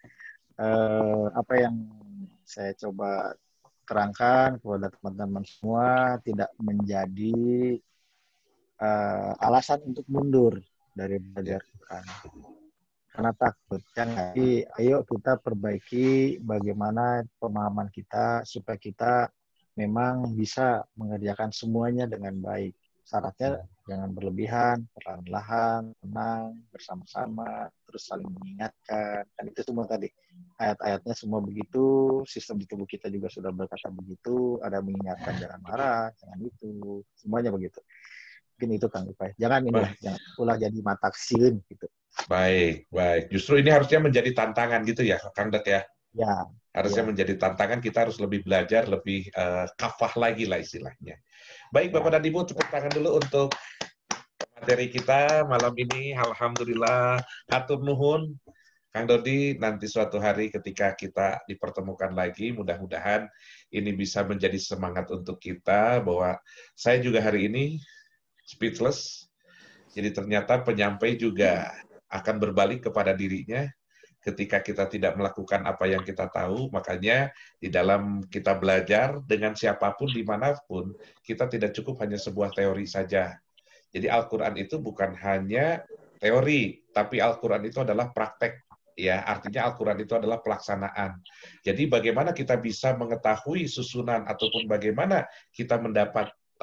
S1: apa yang saya coba terangkan kepada teman-teman semua tidak menjadi alasan untuk mundur dari belajar Quran. Karena takut kan, jadi ayo kita perbaiki bagaimana pemahaman kita supaya kita memang bisa mengerjakan semuanya dengan baik. Syaratnya jangan berlebihan, perlahan-lahan, tenang, bersama-sama, terus saling mengingatkan. Kan itu semua tadi. Ayat-ayatnya semua begitu, sistem di tubuh kita juga sudah berkata begitu, ada mengingatkan jangan marah, jangan itu, semuanya begitu. Mungkin itu Kang Ipay. Jangan ulah jadi mata siun gitu.
S2: Baik. Justru ini harusnya menjadi tantangan gitu ya, Kang Dek ya?
S1: Ya.
S2: Harusnya menjadi tantangan, kita harus lebih belajar, lebih kafah lagi lah istilahnya. Baik, Bapak dan Ibu, tepuk tangan dulu untuk materi kita malam ini. Alhamdulillah, hatur nuhun. Kang Dodi, nanti suatu hari ketika kita dipertemukan lagi, mudah-mudahan ini bisa menjadi semangat untuk kita, bahwa saya juga hari ini speechless. Jadi ternyata penyampai juga akan berbalik kepada dirinya ketika kita tidak melakukan apa yang kita tahu. Makanya di dalam kita belajar dengan siapapun, dimanapun, kita tidak cukup hanya sebuah teori saja. Jadi Al-Quran itu bukan hanya teori, tapi Al-Quran itu adalah praktek. Ya, artinya Al-Quran itu adalah pelaksanaan. Jadi bagaimana kita bisa mengetahui susunan ataupun bagaimana kita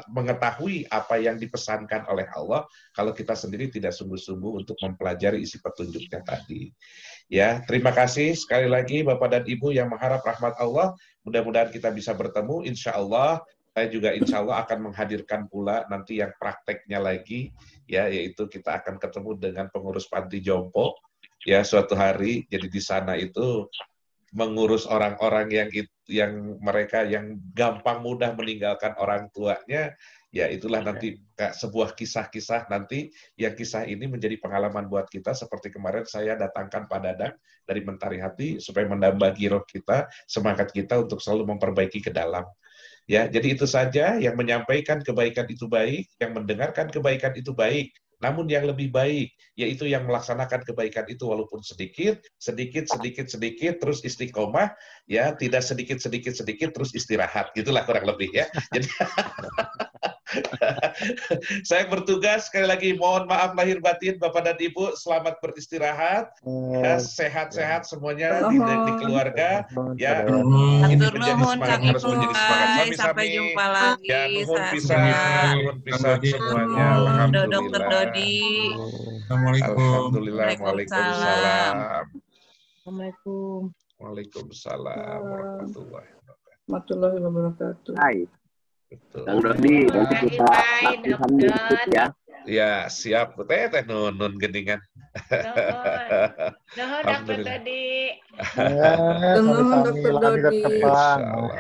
S2: mengetahui apa yang dipesankan oleh Allah kalau kita sendiri tidak sungguh-sungguh untuk mempelajari isi petunjuknya tadi. Ya, terima kasih sekali lagi Bapak dan Ibu yang mengharap rahmat Allah. Mudah-mudahan kita bisa bertemu. Insya Allah, saya juga insya Allah akan menghadirkan pula nanti yang prakteknya lagi, ya, yaitu kita akan ketemu dengan pengurus panti jompo, ya, suatu hari. Jadi di sana itu mengurus orang-orang yang mereka yang gampang mudah meninggalkan orang tuanya, ya itulah nanti sebuah kisah-kisah nanti, yang kisah ini menjadi pengalaman buat kita, seperti kemarin saya datangkan Pak Dadang dari Mentari Hati, supaya menambah giroh kita, semangat kita untuk selalu memperbaiki ke dalam. Ya, jadi itu saja, yang menyampaikan kebaikan itu baik, yang mendengarkan kebaikan itu baik. Namun yang lebih baik, yaitu yang melaksanakan kebaikan itu walaupun sedikit, terus istiqomah, ya, tidak sedikit, terus istirahat. Gitulah kurang lebih ya. Jadi saya bertugas, sekali lagi mohon maaf lahir batin Bapak dan Ibu, selamat beristirahat, ya, sehat-sehat semuanya di keluarga, ya, ini menjadi semangat, harus menjadi semangat.
S6: Sampai jumpa lagi.
S2: Ya, nuhun pisan semuanya, alhamdulillah.
S6: Dr. Dodi.
S2: Alhamdulillah. Waalaikumsalam.
S6: Assalamualaikum.
S2: Waalaikumsalam
S6: warahmatullahi wabarakatuh.
S7: Hai.
S2: Betul.
S7: Kang Dodi, nanti kita latihan dikit ya.
S2: Ya, siap. Teh nun geningan.
S8: Nuhun Dokter Dodi.
S6: Dokter Dodi.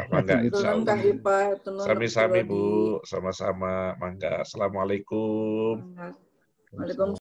S2: Mangga, sami-sami Bu, sama-sama. Mangga. Assalamualaikum.
S6: Waalaikumsalam.